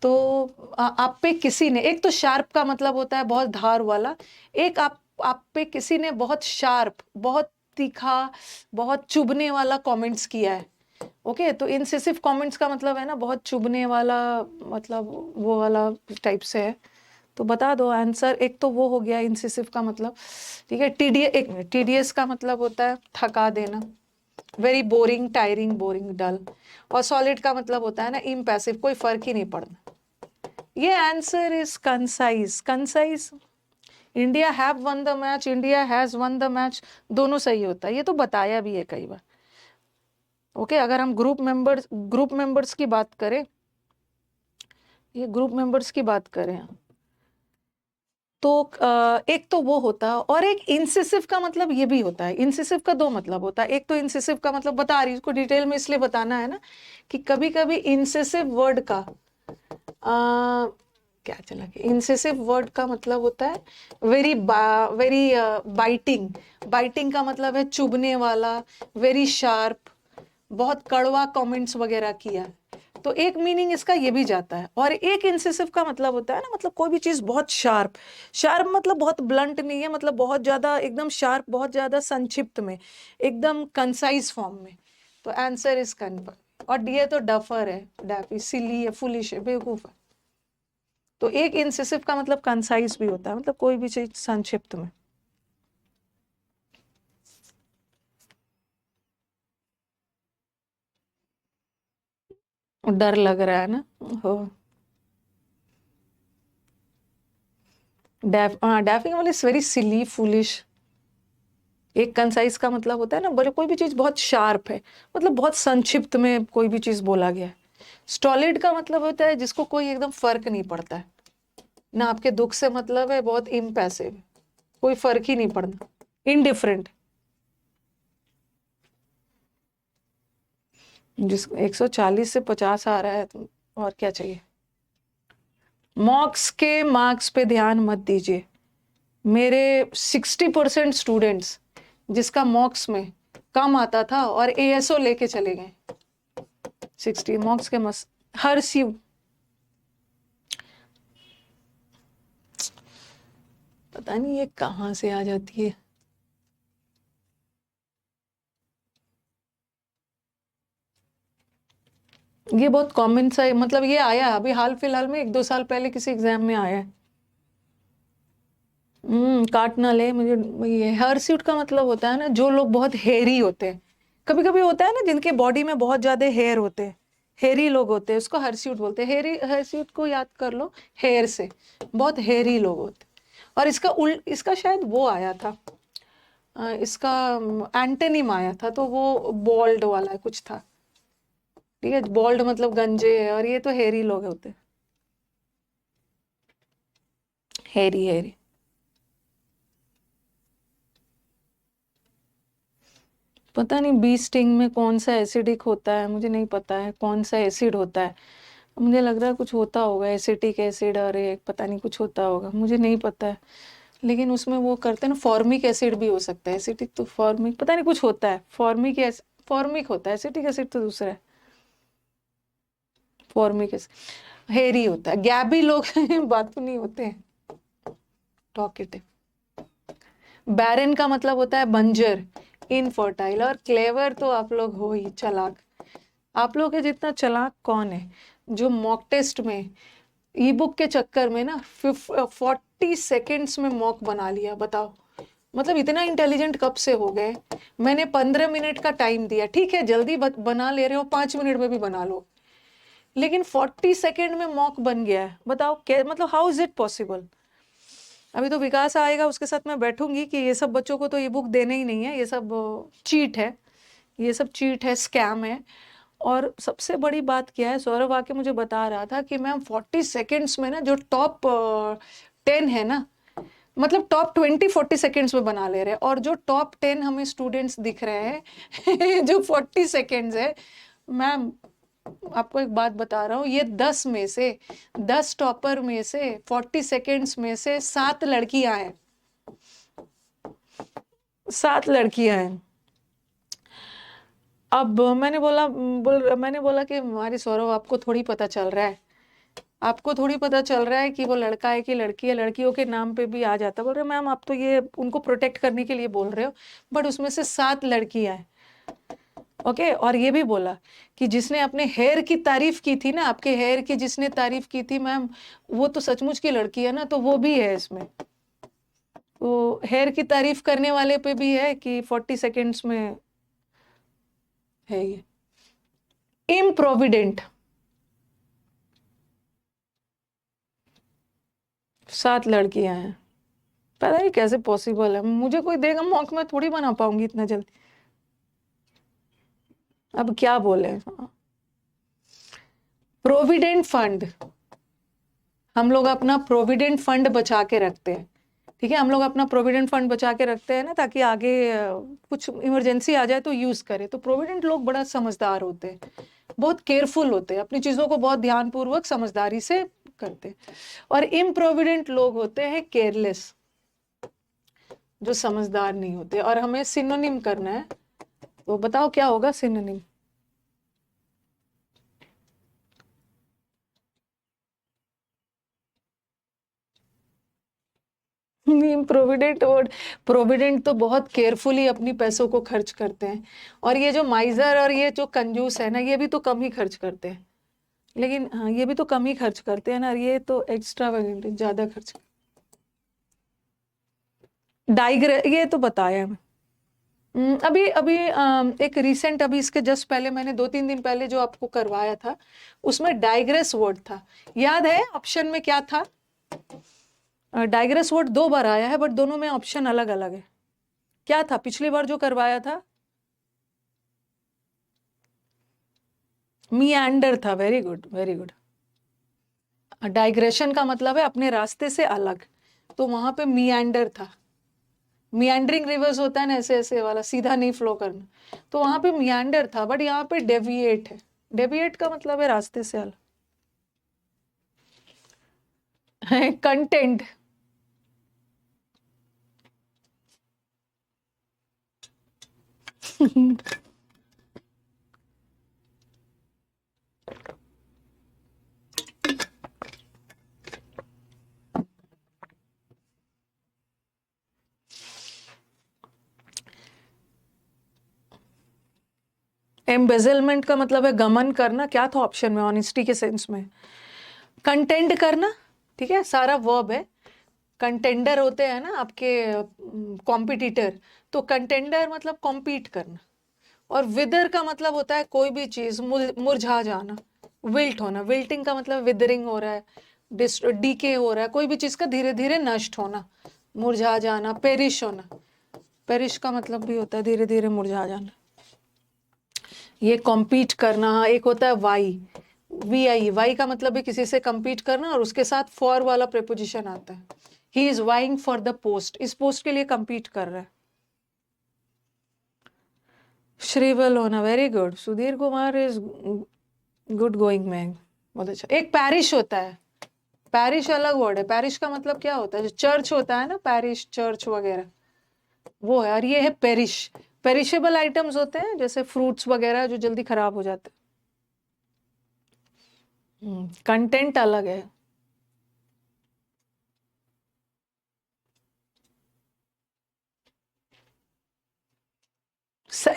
तो आप पे किसी ने, एक तो शार्प का मतलब होता है बहुत धार वाला, एक आप पे किसी ने बहुत शार्प, बहुत तीखा, बहुत चुभने वाला कमेंट्स किया है। ओके, तो इंसिसिव कमेंट्स का मतलब है ना बहुत चुभने वाला, मतलब वो वाला टाइप से है। तो बता दो आंसर। एक तो वो हो गया इंसिसिव का मतलब। ठीक है, टीडीएस का मतलब होता है थका देना, वेरी बोरिंग, टायरिंग, बोरिंग, डल। और सॉलिड का मतलब होता है ना इम्पैसिव, कोई फर्क ही नहीं पड़ना। ये answer is concise, concise. India have one the match, India has one the match, दोनों सही होता है, ये तो बताया भी है कई बार। ओके, अगर हम ग्रुप मेंबर्स की बात करें, ये ग्रुप मेंबर्स की बात करें, तो एक तो वो होता है, और एक इंसिसिव का मतलब ये भी होता है। इंसिसिव का दो मतलब होता है। एक तो इंसिसिव का मतलब बता रही, इसको डिटेल में इसलिए बताना है ना कि कभी कभी इंसिसिव वर्ड का क्या चला गया, इंसिसिव वर्ड का मतलब होता है वेरी बाइटिंग। बाइटिंग का मतलब है चुभने वाला, वेरी शार्प, बहुत कड़वा कमेंट्स वगैरह किया। तो एक मीनिंग इसका ये भी जाता है। और एक इंसिसिव का मतलब होता है ना, मतलब कोई भी चीज बहुत शार्प, शार्प मतलब बहुत ब्लंट नहीं है, मतलब बहुत ज्यादा एकदम शार्प, बहुत ज्यादा संक्षिप्त में, एकदम कंसाइज फॉर्म में। तो आंसर इज कन्फर्म। और ये तो डफर है, डैफी, सिली है, फुलिश है, बेवकूफ है। तो एक इंसिसिव का मतलब कंसाइज भी होता है, मतलब कोई भी चीज संक्षिप्त में। डर लग रहा है ना, हो। डैफिंग वाली इज वेरी सिली, फुलिश। एक कंसाइज का मतलब होता है ना, बोले कोई भी चीज बहुत शार्प है, मतलब बहुत संक्षिप्त में कोई भी चीज बोला गया है। स्टॉलिड का मतलब होता है जिसको कोई एकदम फर्क नहीं पड़ता है ना, आपके दुख से मतलब है, बहुत इम्पैसिव, कोई फर्क ही नहीं पड़ना, इनडिफरेंट। जिस 140 से 50 आ रहा है तो और क्या चाहिए। मॉक्स के मार्क्स पे ध्यान मत दीजिए। मेरे 60% स्टूडेंट्स जिसका मॉक्स में कम आता था और एएसओ लेके चले गए। 60 मॉक्स के मस हर सी, पता नहीं ये कहाँ से आ जाती है। ये बहुत कॉमन सा है, मतलब ये आया अभी हाल फिलहाल में, 1-2 साल पहले किसी एग्जाम में आया है। काट ना ले मुझे। ये हर सूट का मतलब होता है ना जो लोग बहुत हेयरी होते हैं। कभी कभी होता है ना जिनके बॉडी में बहुत ज्यादा हेयर होते हैं, हेरी लोग होते हैं, उसको हर्स्यूट बोलते हैं। हेरी, हर्स्यूट को याद कर लो, हेयर से, बहुत हेरी लोग होते हैं। और इसका शायद वो आया था, इसका एंटोनिम आया था, तो वो बॉल्ड वाला कुछ था, ठीक है। बॉल्ड मतलब गंजे है, और ये तो हेरी लोग होते हैं, हेरी हेरी। पता नहीं बी स्टिंग में कौन सा एसिडिक होता है, मुझे नहीं पता है कौन सा एसिड होता है। मुझे लग रहा है कुछ होता होगा, एसिटिक एसिड, और एक पता नहीं कुछ होता होगा, मुझे नहीं पता है। लेकिन उसमें वो करते हैं ना, फॉर्मिक एसिड भी हो सकता है, एसिटिक तो फॉर्मिक पता नहीं कुछ होता है, फॉर्मिक होता है, एसिटिक एसिड तो दूसरा है, फॉर्मिक एसिड हेरी होता है। गैबी लोग बात नहीं होते हैं, टॉकेटिव। बैरन का मतलब होता है बंजर, इनफर्टाइल। और क्लेवर तो आप लोग हो ही, चालाक। आप लोग के जितना चालाक कौन है जो मॉक टेस्ट में, ई बुक के चक्कर में ना 40 सेकेंड्स में मॉक बना लिया, बताओ। मतलब इतना इंटेलिजेंट कब से हो गए। मैंने 15 मिनट का टाइम दिया, ठीक है जल्दी बना ले रहे हो, 5 मिनट में भी बना लो, लेकिन 40 सेकेंड में मॉक बन गया है, बताओ क्या मतलब, हाउ इज इट पॉसिबल। अभी तो विकास आएगा, उसके साथ मैं बैठूंगी कि ये सब बच्चों को तो ई बुक देने ही नहीं है, ये सब चीट है, ये सब चीट है, स्कैम है। और सबसे बड़ी बात क्या है, सौरभ आके मुझे बता रहा था कि मैम 40 सेकेंड्स में ना जो टॉप 10 है ना, मतलब टॉप 20 40 सेकेंड्स में बना ले रहे हैं, और जो टॉप 10 हमें स्टूडेंट्स दिख रहे हैं जो 40 सेकेंड्स है। मैम आपको एक बात बता रहा हूँ, ये 10 टॉपर में से 40 सेकेंड्स में से 7 लड़कियां हैं, 7 लड़कियां हैं। अब मैंने बोला कि हमारी सौरभ, आपको थोड़ी पता चल रहा है, आपको थोड़ी पता चल रहा है कि वो लड़का है कि लड़की है, लड़कियों के नाम पे भी आ जाता है। बोल रहे मैम आप तो ये उनको प्रोटेक्ट करने के लिए बोल रहे हो, बट उसमें से 7 लड़कियां हैं, ओके। और ये भी बोला कि जिसने अपने हेयर की तारीफ की थी ना, आपके हेयर की जिसने तारीफ की थी मैम, वो तो सचमुच की लड़की है ना, तो वो भी है इसमें। तो हेयर की तारीफ करने वाले पे भी है कि 40 सेकेंड्स में है ये। इम्प्रोविडेंट, 7 लड़कियां हैं, पता नहीं कैसे पॉसिबल है। मुझे कोई देगा मॉक, में थोड़ी बना पाऊंगी इतना जल्दी। अब क्या बोले। प्रोविडेंट फंड, हम लोग अपना प्रोविडेंट फंड बचा के रखते हैं, ठीक है। हम लोग अपना प्रोविडेंट फंड बचा के रखते हैं ना, ताकि आगे कुछ इमरजेंसी आ जाए तो यूज करें। तो प्रोविडेंट लोग बड़ा समझदार होते हैं, बहुत केयरफुल होते हैं, अपनी चीजों को बहुत ध्यानपूर्वक समझदारी से करते हैं। और इम्प्रोविडेंट लोग होते हैं केयरलेस, जो समझदार नहीं होते। और हमें सिनोनिम करना है, तो बताओ क्या होगा सिनोनिम। प्रोविडेंट, और प्रोविडेंट तो बहुत केयरफुली अपनी पैसों को खर्च करते हैं। और ये जो माइजर और ये जो कंजूस है ना, ये भी तो कम ही खर्च करते हैं। लेकिन हाँ, ये भी तो कम ही खर्च करते हैं ना, ये तो एक्स्ट्रावेगेंट ज्यादा खर्च। ये तो बताया मैं। अभी अभी एक रिसेंट, अभी इसके जस्ट पहले मैंने 2-3 दिन पहले जो आपको करवाया था, उसमें डाइग्रेस वर्ड था, याद है ऑप्शन में क्या था। डाइग्रेस वर्ड 2 बार आया है, बट दोनों में ऑप्शन अलग अलग है। क्या था पिछली बार जो करवाया था। मियांडर था, very good very good. Digression का मतलब है अपने रास्ते से अलग, तो वहां पे मियांडर था। मियांडरिंग रिवर्स होता है ना, ऐसे ऐसे वाला, सीधा नहीं फ्लो करना, तो वहां पे मियांडर था। बट यहाँ पे डेविएट है, डेविएट का मतलब है रास्ते से अलग। कंटेंट, एम्बेजलमेंट का मतलब है गमन करना। क्या था ऑप्शन में, ऑनेस्टी के सेंस में। कंटेंड करना, ठीक है, सारा वर्ब है। कंटेंडर होते हैं ना आपके कॉम्पिटिटर, तो कंटेंडर मतलब कॉम्पीट करना। और विदर का मतलब होता है कोई भी चीज मुरझा जाना, विल्ट होना, विल्टिंग का मतलब विदरिंग हो रहा है, डीके हो रहा है, कोई भी चीज का धीरे धीरे नष्ट होना, मुरझा जाना, पेरिश होना। पेरिश का मतलब भी होता है धीरे धीरे मुरझा जाना। ये कॉम्पीट करना। एक होता है वाई, VI, वाई का मतलब भी किसी से कम्पीट करना, और उसके साथ फॉर वाला प्रेपोजिशन आता है। He is vying for the post, इस पोस्ट के लिए कम्पीट कर रहा है। श्रीवल होना, very good. Sudhir Kumar is good going man, बहुत अच्छा। एक पैरिश होता है, पैरिश अलग वर्ड है। पैरिश का मतलब क्या होता है? जो चर्च होता है ना, पैरिश चर्च वगैरह, वो है। और ये है पेरिश। पेरिशेबल आइटम्स होते हैं जैसे फ्रूट्स वगैरह जो जल्दी खराब हो जाते हैं। कंटेंट अलग है।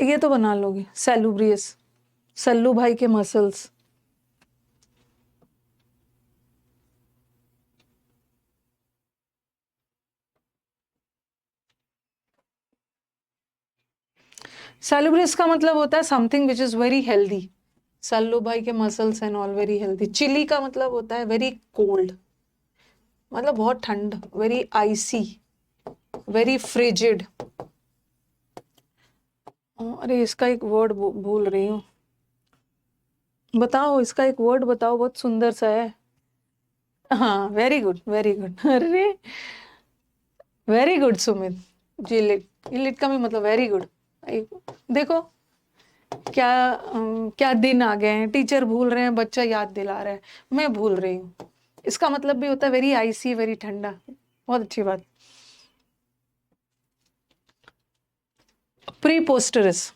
ये तो बना लोगे, सेलुब्रियस, सल्लू भाई के मसल्स। सेलुब्रियस का मतलब होता है something which is very healthy. Sallu भाई के muscles and all very healthy. Chilly का मतलब होता है वेरी कोल्ड, मतलब बहुत ठंड, वेरी आइसी, वेरी फ्रिजिड। अरे इसका एक वर्ड भूल रही हूँ, बताओ इसका एक वर्ड बताओ, बहुत सुंदर सा है। हाँ, वेरी गुड वेरी गुड। अरे वेरी गुड सुमित। जिलिट, इलिट का भी मतलब वेरी गुड। देखो क्या क्या दिन आ गए हैं, टीचर भूल रहे हैं, बच्चा याद दिला रहा है, मैं भूल रही हूँ। इसका मतलब भी होता है वेरी आइसी, वेरी ठंडा। बहुत अच्छी बात। प्रीपोस्टरस,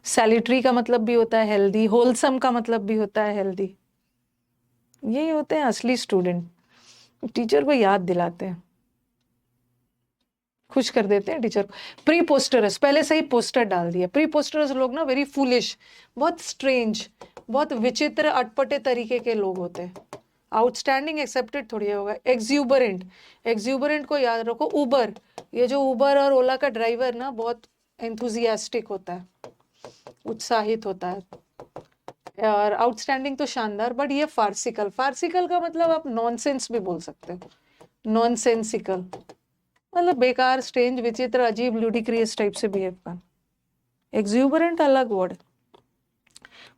सैलिटरी का मतलब भी होता है हेल्दी, होलसम का मतलब भी होता है हेल्दी। यही होते हैं असली स्टूडेंट, टीचर को याद दिलाते हैं, खुश कर देते हैं टीचर को। प्री पोस्टरस, पहले से ही पोस्टर डाल दिया। प्री पोस्टरस लोग ना वेरी फूलिश, बहुत स्ट्रेंज, बहुत विचित्र अटपटे तरीके के लोग होते हैं। आउटस्टैंडिंग एक्सेप्टेड थोड़ी होगा। एक्सुबरेंट, एक्सुबरेंट को याद रखो। उबर, ये जो उबर और ओला का ड्राइवर ना बहुत एंथुजियास्टिक होता है, उत्साहित होता है। और आउटस्टैंडिंग तो शानदार, बट ये फार्सिकल, फार्सिकल का मतलब आप नॉनसेंस भी बोल सकते हो। नॉनसेंसिकल मतलब बेकार, स्ट्रेंज, विचित्र, अजीब, लुडिक्रियस टाइप से बिहेव कर। एक्सुबरेंट अलग वर्ड।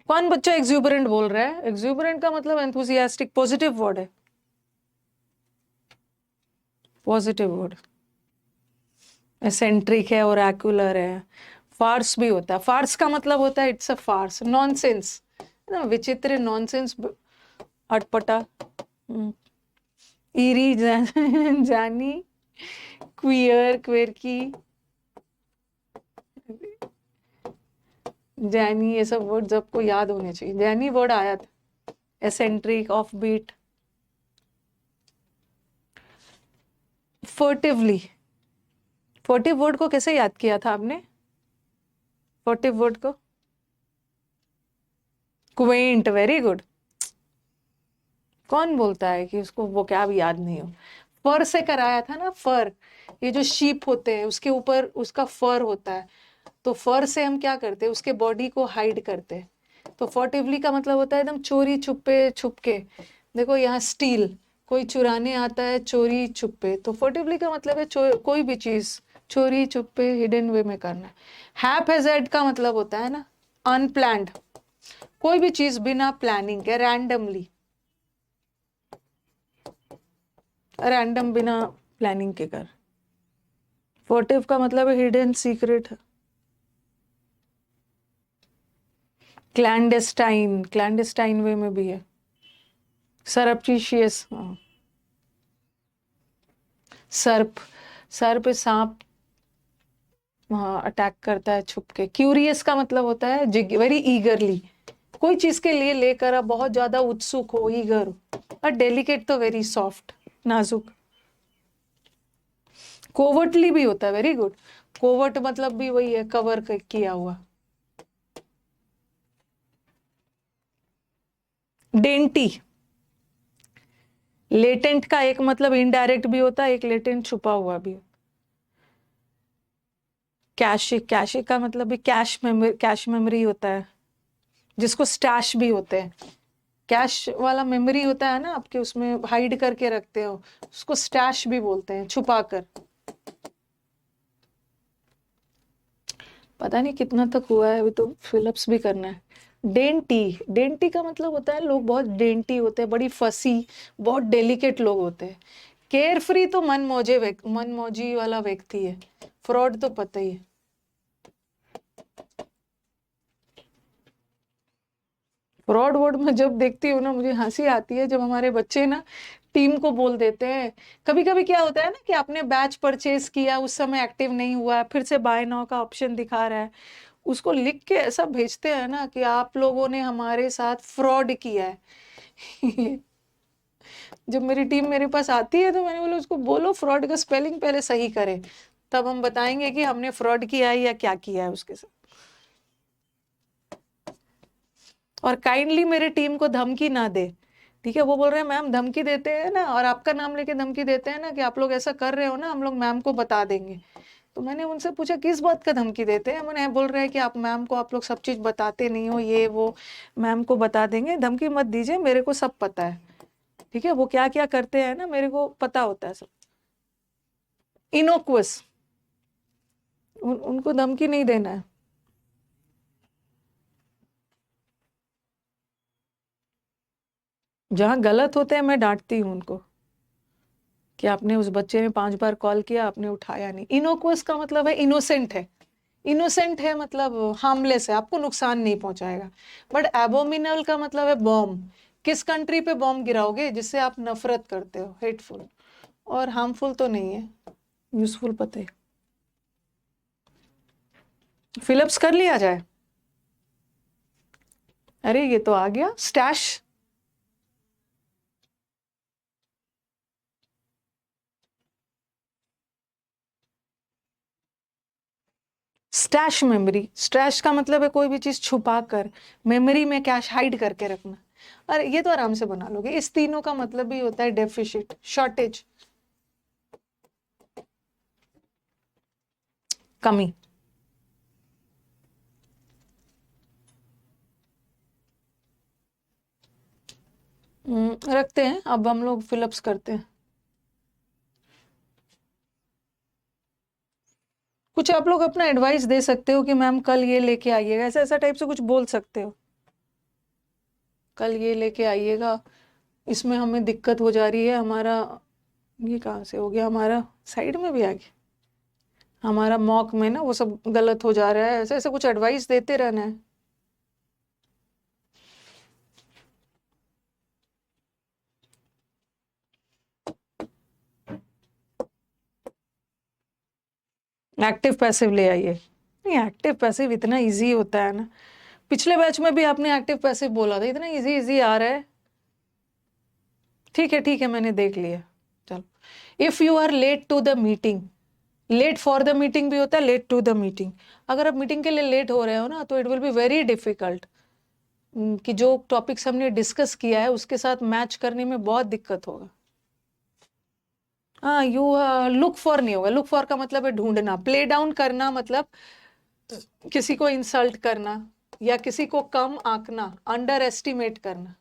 कौन बच्चा एक्सुबरेंट बोल रहा है? एक्सुबरेंट का मतलब एंथुसियास्टिक, पॉजिटिव वर्ड है, पॉजिटिव वर्ड। एसेंट्रिक है, ओरेकुलर है। फार्स भी होता है, फार्स का मतलब होता है इट्स अ फार्स, नॉनसेंस, विचित्र, नॉनसेंस, अटपटा। ईरी, जानी, क्वियर, क्वेरकी, जैनी, ये सब वर्ड सबको याद होने चाहिए। जैनी वर्ड आया था। Eccentric, off beat. Furtively, furtive word को कैसे याद किया था आपने? फर्टिव वर्ड को क्वेंट, वेरी गुड। कौन बोलता है कि उसको वो क्या भी याद नहीं हो? फर से कराया था ना, फर। ये जो शीप होते हैं उसके ऊपर उसका फर होता है, तो फर से हम क्या करते हैं? उसके बॉडी को हाइड करते हैं। तो फर्टिवली का मतलब होता है एकदम चोरी छुपे, छुपके। देखो यहाँ स्टील, कोई चुराने आता है चोरी छुपे, तो फर्टिवली का मतलब है कोई भी चीज चोरी छुपे, हिडन वे में करना। हैपहैज़र्ड का मतलब होता है ना अनप्लान्ड, कोई भी चीज बिना प्लानिंग के, रैंडमली, रैंडम, बिना प्लानिंग के कर। फर्टिव का मतलब है हिडन, सीक्रेट। क्लैंडेस्टाइन, क्लैंडेस्टाइन वे में भी है। सरप्टिशियस, सर्प, सर पे सांप, हाँ, अटैक करता है छुप के। क्यूरियस का मतलब होता है वेरी ईगरली, कोई चीज के लिए लेकर आप बहुत ज्यादा उत्सुक हो, ईगर। और डेलिकेट तो वेरी सॉफ्ट, नाजुक। कोवर्टली भी होता है, वेरी गुड। कोवर्ट मतलब भी वही है, कवर किया हुआ। डेंटी, लेटेंट का एक मतलब इनडायरेक्ट भी होता है, एक लेटेंट छुपा हुआ भी। कैश, कैश का मतलब भी कैश मेमोरी, कैश मेमोरी होता है। जिसको स्टैश भी होते हैं, कैश वाला मेमोरी होता है ना आपके, उसमें हाइड करके रखते हो, उसको स्टैश भी बोलते हैं, छुपा कर। पता नहीं कितना तक हुआ है, अभी तो फिलअप्स भी करना है। डेंटी, डेंटी का मतलब होता है लोग बहुत डेंटी होते हैं, बड़ी फसी, बहुत डेलिकेट लोग होते हैं। केयर फ्री तो मनमौजी वाला व्यक्ति है, फ्रॉड तो पता ही है। फ्रॉड वर्ड में जब देखती हूँ ना मुझे हंसी आती है, जब हमारे बच्चे ना टीम को बोल देते हैं। कभी कभी क्या होता है ना कि आपने बैच परचेज किया, उस समय एक्टिव नहीं हुआ, फिर से बाय नाउ का ऑप्शन दिखा रहा है, उसको लिख के ऐसा भेजते हैं ना कि आप लोगों ने हमारे साथ फ्रॉड किया है। जब मेरी टीम मेरे पास आती है तो मैंने बोला उसको बोलो फ्रॉड का स्पेलिंग पहले सही करे, तब हम बताएंगे कि हमने फ्रॉड किया है या क्या किया है उसके साथ। और काइंडली मेरे टीम को धमकी ना दे, ठीक है। वो बोल रहे हैं मैम धमकी देते हैं ना, और आपका नाम लेके धमकी देते हैं ना कि आप लोग ऐसा कर रहे हो ना, हम लोग मैम को बता देंगे। तो मैंने उनसे पूछा किस बात का धमकी देते हैं, मैंने बोल रहे हैं कि आप मैम को आप लोग सब चीज बताते नहीं हो, ये वो, मैम को बता देंगे। धमकी मत दीजिए, मेरे को सब पता है, ठीक है। वो क्या क्या करते हैं ना मेरे को पता होता है सब। इनोक्वस, उनको धमकी नहीं देना है। जहां गलत होते हैं मैं डांटती हूँ उनको कि आपने, उस बच्चे ने 5 बार कॉल किया, आपने उठाया नहीं। इनोक्वस का मतलब है इनोसेंट है, इनोसेंट है मतलब हार्मलेस है, आपको नुकसान नहीं पहुंचाएगा। बट एबोमिनल का मतलब है बॉम्ब। किस कंट्री पे बॉम्ब गिराओगे जिससे आप नफरत करते हो, हेटफुल। और हार्मफुल तो नहीं है, यूजफुल पता है। फिलिप्स कर लिया जाए। अरे ये तो आ गया स्टैश। स्टैश मेमोरी, स्टैश का मतलब है कोई भी चीज छुपा कर, मेमोरी में कैश हाइड करके रखना। अरे ये तो आराम से बना लोगे। इस तीनों का मतलब भी होता है डेफिशिट, शॉर्टेज, कमी। रखते हैं, अब हम लोग फिलअप्स करते हैं। कुछ आप लोग अपना एडवाइस दे सकते हो कि मैम कल ये लेके आइएगा, ऐसा ऐसा टाइप से कुछ बोल सकते हो। कल ये लेके आइएगा, इसमें हमें दिक्कत हो जा रही है, हमारा ये कहाँ से हो गया, हमारा साइड में भी आ गया, हमारा मॉक में ना वो सब गलत हो जा रहा है, ऐसे ऐसे कुछ एडवाइस देते रहना है। एक्टिव पैसिव ले आइए। नहीं, एक्टिव पैसिव इतना इजी होता है ना, पिछले बैच में भी आपने एक्टिव पैसिव बोला था, इतना इजी इजी आ रहा है। ठीक है मैंने देख लिया। चलो, if you are late to the meeting, late for the meeting भी होता है, लेट टू द मीटिंग। अगर आप मीटिंग के लिए लेट हो रहे हो ना तो it will be very difficult, कि जो टॉपिक्स हमने डिस्कस किया है उसके साथ मैच करने में बहुत दिक्कत होगा। हाँ, यू लुक फॉर नहीं होगा। लुक फॉर का मतलब है ढूंढना, प्ले डाउन करना मतलब किसी को इंसल्ट करना या किसी को कम आंकना, अंडर एस्टिमेट करना।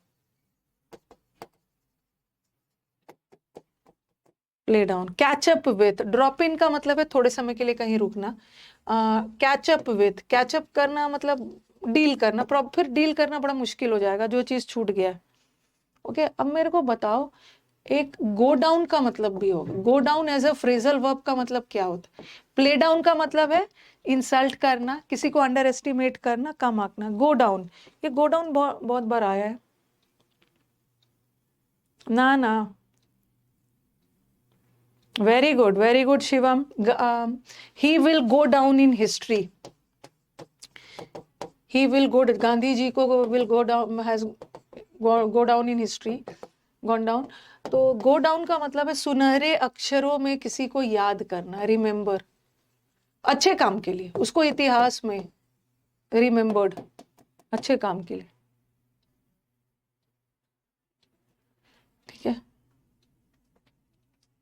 Play down. Catch up with, drop in का मतलब है थोड़े समय के लिए कहीं रुकना। कैचअप विथ, कैचअप करना मतलब डील करना, फिर डील करना बड़ा मुश्किल हो जाएगा जो चीज छूट गया है। ओके, अब मेरे को बताओ, एक गो डाउन का मतलब भी होगा। Go down as a phrasal verb का मतलब क्या होता है? प्ले डाउन का मतलब है इंसल्ट करना, किसी को अंडर एस्टिमेट करना, कम आंकना। गो डाउन, ये गो डाउन बहुत बार आया है ना ना। Very good Shivam. He will go down in history, he will go, Gandhi ji को will go down, has go down in history, gone down. तो गो डाउन का मतलब है सुनहरे अक्षरों में किसी को याद करना, रिमेम्बर, अच्छे काम के लिए, उसको इतिहास में रिमेम्बर्ड, अच्छे काम के लिए, ठीक है।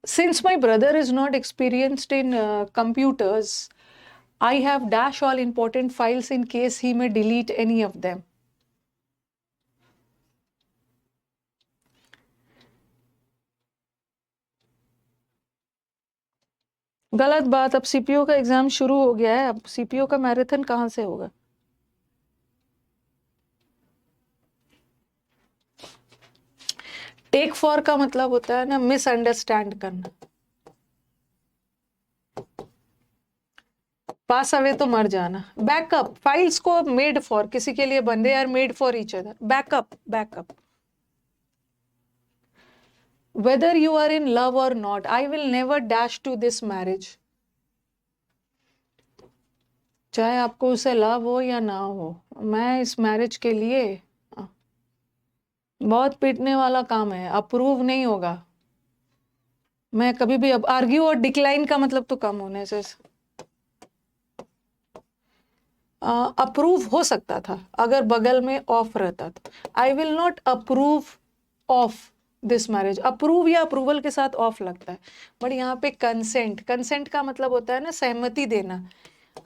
Since my brother is not experienced in computers, I have dash all important files in case he may delete any of them. गलत बात। अब सीपीओ का एग्जाम शुरू हो गया है, अब सीपीओ का मैराथन कहाँ से होगा? टेक फॉर का मतलब होता है ना मिसअंडरस्टैंड करना। पास अवे तो मर जाना। बैकअप, फाइल्स को मेड फॉर, किसी के लिए बंदे are made for each other. Backup, backup. Whether you are in love और not, I will never dash to this marriage. चाहे आपको उसे लव हो या ना हो, मैं इस मैरिज के लिए, बहुत पीटने वाला काम है, अप्रूव नहीं होगा। मैं कभी भी, अब आर्ग्यू और डिक्लाइन का मतलब तो कम होने से अप्रूव हो सकता था अगर बगल में ऑफ रहता तो। आई will not approve of this marriage. Approve या अप्रूवल के साथ ऑफ लगता है, बट यहाँ पे कंसेंट, कंसेंट का मतलब होता है ना सहमति देना।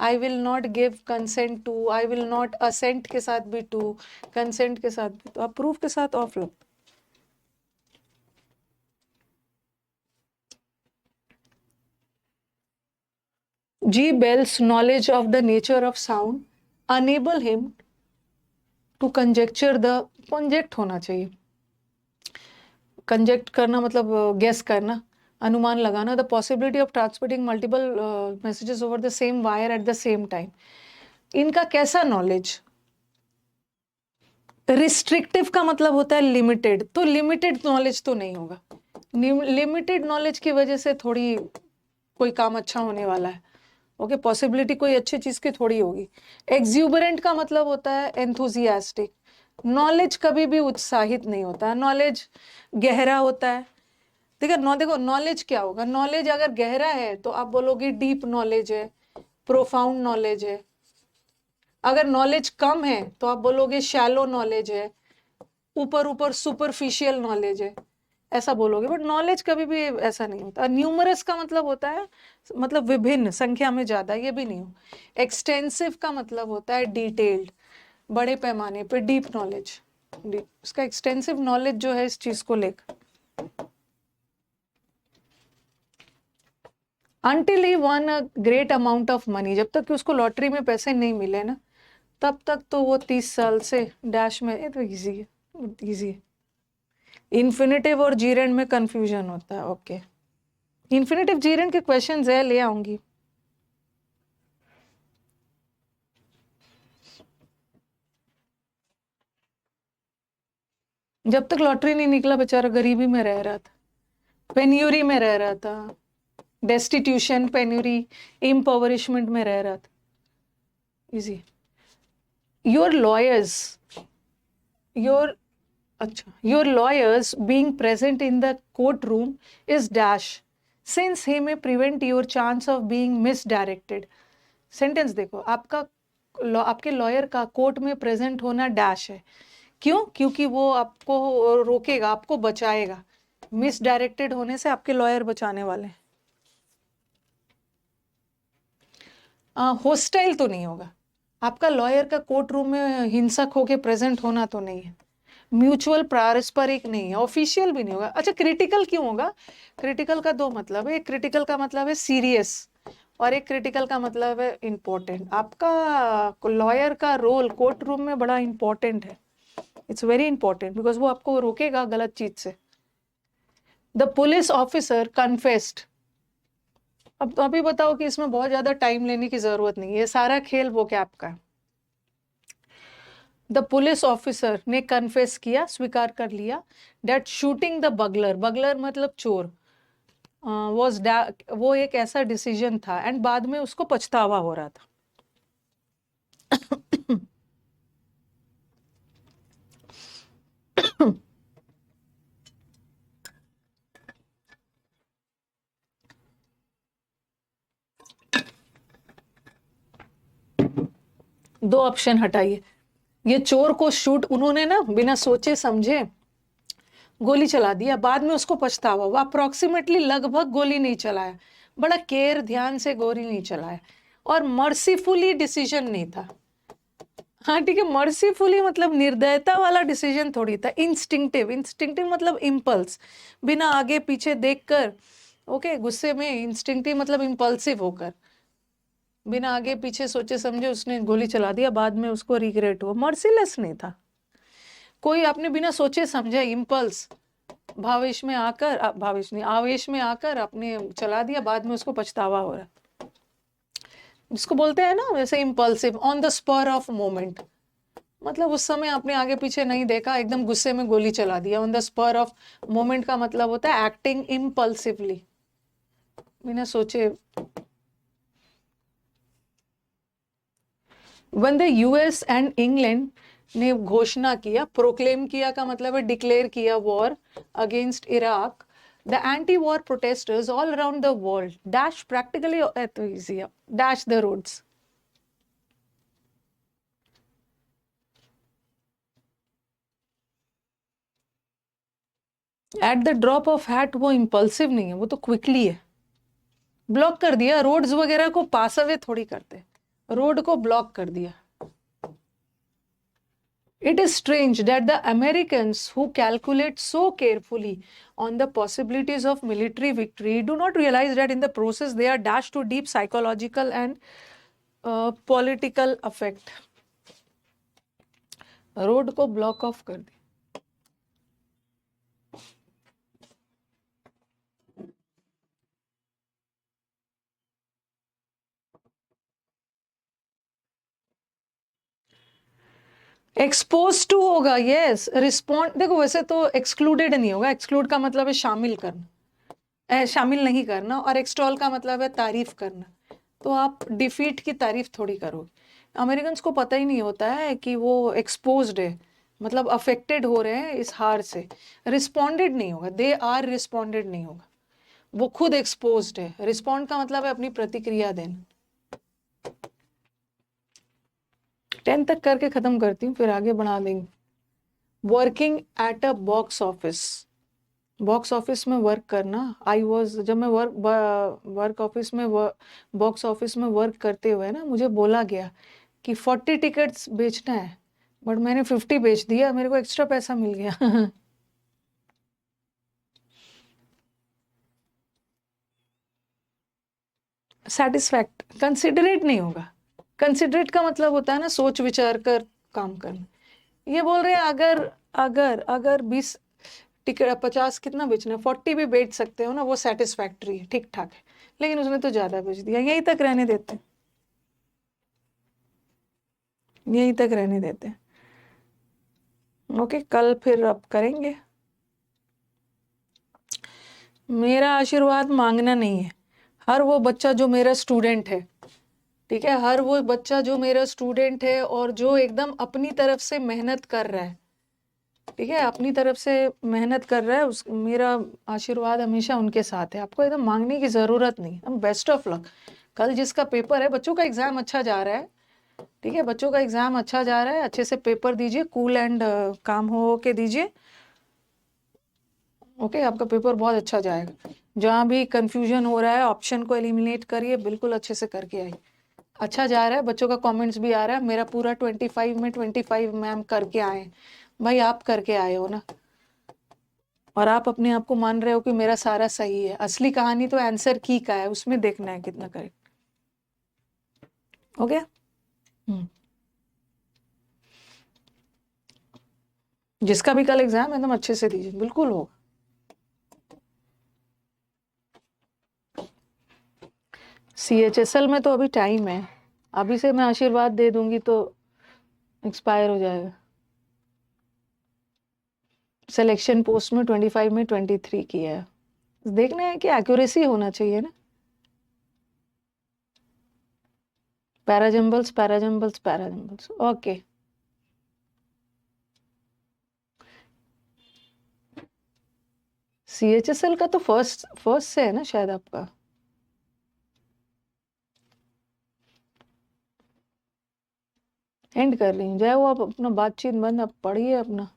I will not give consent to, I will not assent के साथ भी टू, कंसेंट के साथ भी, तो अप्रूव के साथ ऑफ लगता है। G. Bell's knowledge of the nature of sound enable him to conjecture the, conject होना चाहिए, conject करना मतलब guess करना, अनुमान लगाना, the possibility of transmitting multiple messages over the same wire at the same time। इनका कैसा knowledge? रिस्ट्रिक्टिव का मतलब होता है लिमिटेड, तो लिमिटेड नॉलेज तो नहीं होगा। लिमिटेड नॉलेज की वजह से थोड़ी कोई काम अच्छा होने वाला है। ओके, पॉसिबिलिटी कोई अच्छी चीज की थोड़ी होगी। एक्सुबरेंट का मतलब होता है एंथुजियास्टिक। नॉलेज कभी भी उत्साहित नहीं होता, नॉलेज गहरा होता है। देखो नॉलेज क्या होगा, नॉलेज अगर गहरा है तो आप बोलोगे डीप नॉलेज है, प्रोफाउंड नॉलेज है। अगर नॉलेज कम है तो आप बोलोगे शैलो नॉलेज है, ऊपर ऊपर सुपरफिशियल नॉलेज है, ऐसा बोलोगे। बट नॉलेज कभी भी ऐसा नहीं होता। न्यूमरस का मतलब होता है मतलब विभिन्न, संख्या में ज्यादा, ये भी नहीं हो। एक्सटेंसिव का मतलब होता है डिटेल्ड, बड़े पैमाने पे, डीप नॉलेज। उसका एक्सटेंसिव नॉलेज जो है इस चीज को लेकर। Until he won a great amount of money, जब तक कि उसको लॉटरी में पैसे नहीं मिले ना, तब तक तो वो 30 साल से डैश में, ये तो इजी है, इजी है। इन्फिनेटिव और जीरेंड में कंफ्यूजन होता है। ओके, इन्फिनेटिव जीरेंड के क्वेश्चंस है, ले आऊंगी। जब तक लॉटरी नहीं निकला बेचारा गरीबी में रह रहा था, पेन्यूरी में रह रहा था, डेस्टिट्यूशन, पेन्यूरी, इम्पॉवरिशमेंट में रह रहा था। इजी। योर लॉयर्स, योर, अच्छा, your lawyers being present in the courtroom is dash since he may prevent your chance of being misdirected। Sentence देखो, आपके लॉयर का कोर्ट में प्रेजेंट होना डैश है। क्यों? क्योंकि वो आपको रोकेगा, आपको बचाएगा। मिसडायरेक्टेड होने से आपके लॉयर बचाने वाले हैं। होस्टाइल तो नहीं होगा, आपका लॉयर का कोर्ट रूम में हिंसक होके प्रेजेंट होना तो नहीं है। म्यूचुअल, पारस्परिक नहीं है। ऑफिशियल भी नहीं होगा। अच्छा, क्रिटिकल क्यों होगा? क्रिटिकल का दो मतलब है, एक क्रिटिकल का मतलब है सीरियस और एक क्रिटिकल का मतलब है इंपॉर्टेंट। आपका लॉयर का रोल कोर्ट रूम में बड़ा इंपॉर्टेंट है, इट्स वेरी इंपॉर्टेंट, बिकॉज वो आपको रोकेगा गलत चीज से। The police officer confessed. अब तो अभी बताओ कि इसमें बहुत ज्यादा टाइम लेने की जरूरत नहीं है, ये सारा खेल वो क्या आपका। द पुलिस ऑफिसर ने कन्फेस किया, स्वीकार कर लिया, that shooting the burglar, burglar मतलब चोर, वाज वो एक ऐसा डिसीजन था एंड बाद में उसको पछतावा हो रहा था। दो ऑप्शन हटाइए। ये चोर को शूट उन्होंने ना बिना सोचे समझे गोली चला दिया, बाद में उसको पछतावा हुआ। अप्रोक्सीमेटली, लगभग गोली नहीं चलाया, बड़ा केयर ध्यान से गोली नहीं चलाया, और मर्सीफुली डिसीजन नहीं था। हाँ ठीक है, मर्सीफुली मतलब निर्दयता वाला डिसीजन थोड़ी था। इंस्टिंक्टिव, इंस्टिंक्टिव मतलब इम्पल्स, बिना आगे पीछे देखकर ओके, गुस्से में इंस्टिंक्टिव मतलब इम्पल्सिव होकर, बिना आगे पीछे सोचे समझे उसने गोली चला दिया, बाद में उसको रिग्रेट हुआ। मर्सीलेस नहीं था कोई, आपने बिना सोचे समझे इम्पल्स भावेश में आकर, भावेश नहीं आवेश में आकर आपने चला दिया, बाद में उसको पछतावा हो रहा है, जिसको बोलते हैं ना वैसे impulsive, on the spur of moment, मतलब उस समय आपने आगे पीछे नहीं देखा, एकदम गुस्से में गोली चला दिया। On the spur of moment का मतलब होता है एक्टिंग इम्पल्सिवली, बिना सोचे। When the US and England ने घोषणा किया, प्रोक्लेम किया का मतलब है डिक्लेयर किया war against Iraq, the anti war protesters all around the world dash practically dash the roads. At the drop of hat, वो इम्पल्सिव नहीं है, वो तो क्विकली है। ब्लॉक कर दिया रोड्स वगैरह को, पास अवे थोड़ी करते, रोड को ब्लॉक कर दिया। It is strange that the Americans, who calculate so carefully on the possibilities of military victory, do not realize that in the process they are dashed to deep psychological and political effect. Road को block of कर दिया। Expose to होगा, yes. Respond, देखो वैसे तो excluded नहीं होगा, exclude का मतलब है शामिल करना, शामिल नहीं करना, और एक्सटॉल का मतलब है तारीफ करना। तो आप डिफीट की तारीफ थोड़ी करोगे। अमेरिकन को पता ही नहीं होता है कि वो एक्सपोज्ड है, मतलब अफेक्टेड हो रहे हैं इस हार से। रिस्पॉन्डेड नहीं होगा, दे आर रिस्पॉन्डेड नहीं होगा, वो खुद एक्सपोज्ड है। रिस्पॉन्ड का मतलब है अपनी प्रतिक्रिया देना। 10 तक करके खत्म करती हूँ, फिर आगे बढ़ा देंगे। Working at a box office, box office में वर्क करना। आई वॉज, जब मैं वर्क ऑफिस में बॉक्स ऑफिस में वर्क करते हुए ना, मुझे बोला गया कि 40 टिकट्स बेचना है, बट मैंने 50 बेच दिया, मेरे को एक्स्ट्रा पैसा मिल गया। सेटिस्फैक्ट, कंसिडरेट नहीं होगा। कंसिडरेट का मतलब होता है ना सोच विचार कर काम करना। ये बोल रहे हैं अगर अगर अगर 20 टिकट 50 कितना बेचना है, 40 भी बेच सकते हो ना, वो सेटिस्फैक्ट्री है, ठीक ठाक है। लेकिन उसने तो ज्यादा बेच दिया, यहीं तक रहने देते हैं, यहीं तक रहने देते हैं। ओके, कल फिर अब करेंगे। मेरा आशीर्वाद मांगना नहीं है, हर वो बच्चा जो मेरा स्टूडेंट है, ठीक है, हर वो बच्चा जो मेरा स्टूडेंट है और जो एकदम अपनी तरफ से मेहनत कर रहा है, ठीक है, अपनी तरफ से मेहनत कर रहा है, उस मेरा आशीर्वाद हमेशा उनके साथ है। आपको एकदम मांगने की ज़रूरत नहीं। हम बेस्ट ऑफ लक। कल जिसका पेपर है, बच्चों का एग्ज़ाम अच्छा जा रहा है, ठीक है, बच्चों का एग्ज़ाम अच्छा जा रहा है, अच्छे से पेपर दीजिए, कूल एंड काम हो के दीजिए। ओके, आपका पेपर बहुत अच्छा जाएगा। जहाँ भी कंफ्यूजन हो रहा है, ऑप्शन को एलिमिनेट करिए, बिल्कुल अच्छे से करके आइए। अच्छा जा रहा है, बच्चों का कमेंट्स भी आ रहा है, मेरा पूरा 25 में 25 मैम करके आए। भाई आप करके आए हो ना, और आप अपने आप को मान रहे हो कि मेरा सारा सही है। असली कहानी तो आंसर की का है, उसमें देखना है कितना करेक्ट हो गया। जिसका भी कल एग्जाम एकदम अच्छे से दीजिए, बिल्कुल होगा। CHSL में तो अभी टाइम है, अभी से मैं आशीर्वाद दे दूंगी तो एक्सपायर हो जाएगा। सिलेक्शन पोस्ट में 25 में 23 किया है, देखना है कि एक्यूरेसी होना चाहिए ना। Parajumbles parajumbles parajumbles, okay. CHSL का तो फर्स्ट से है ना शायद आपका। एंड कर रही हूँ, जाए वो आप अपना बातचीत बंद, आप पढ़िए अपना।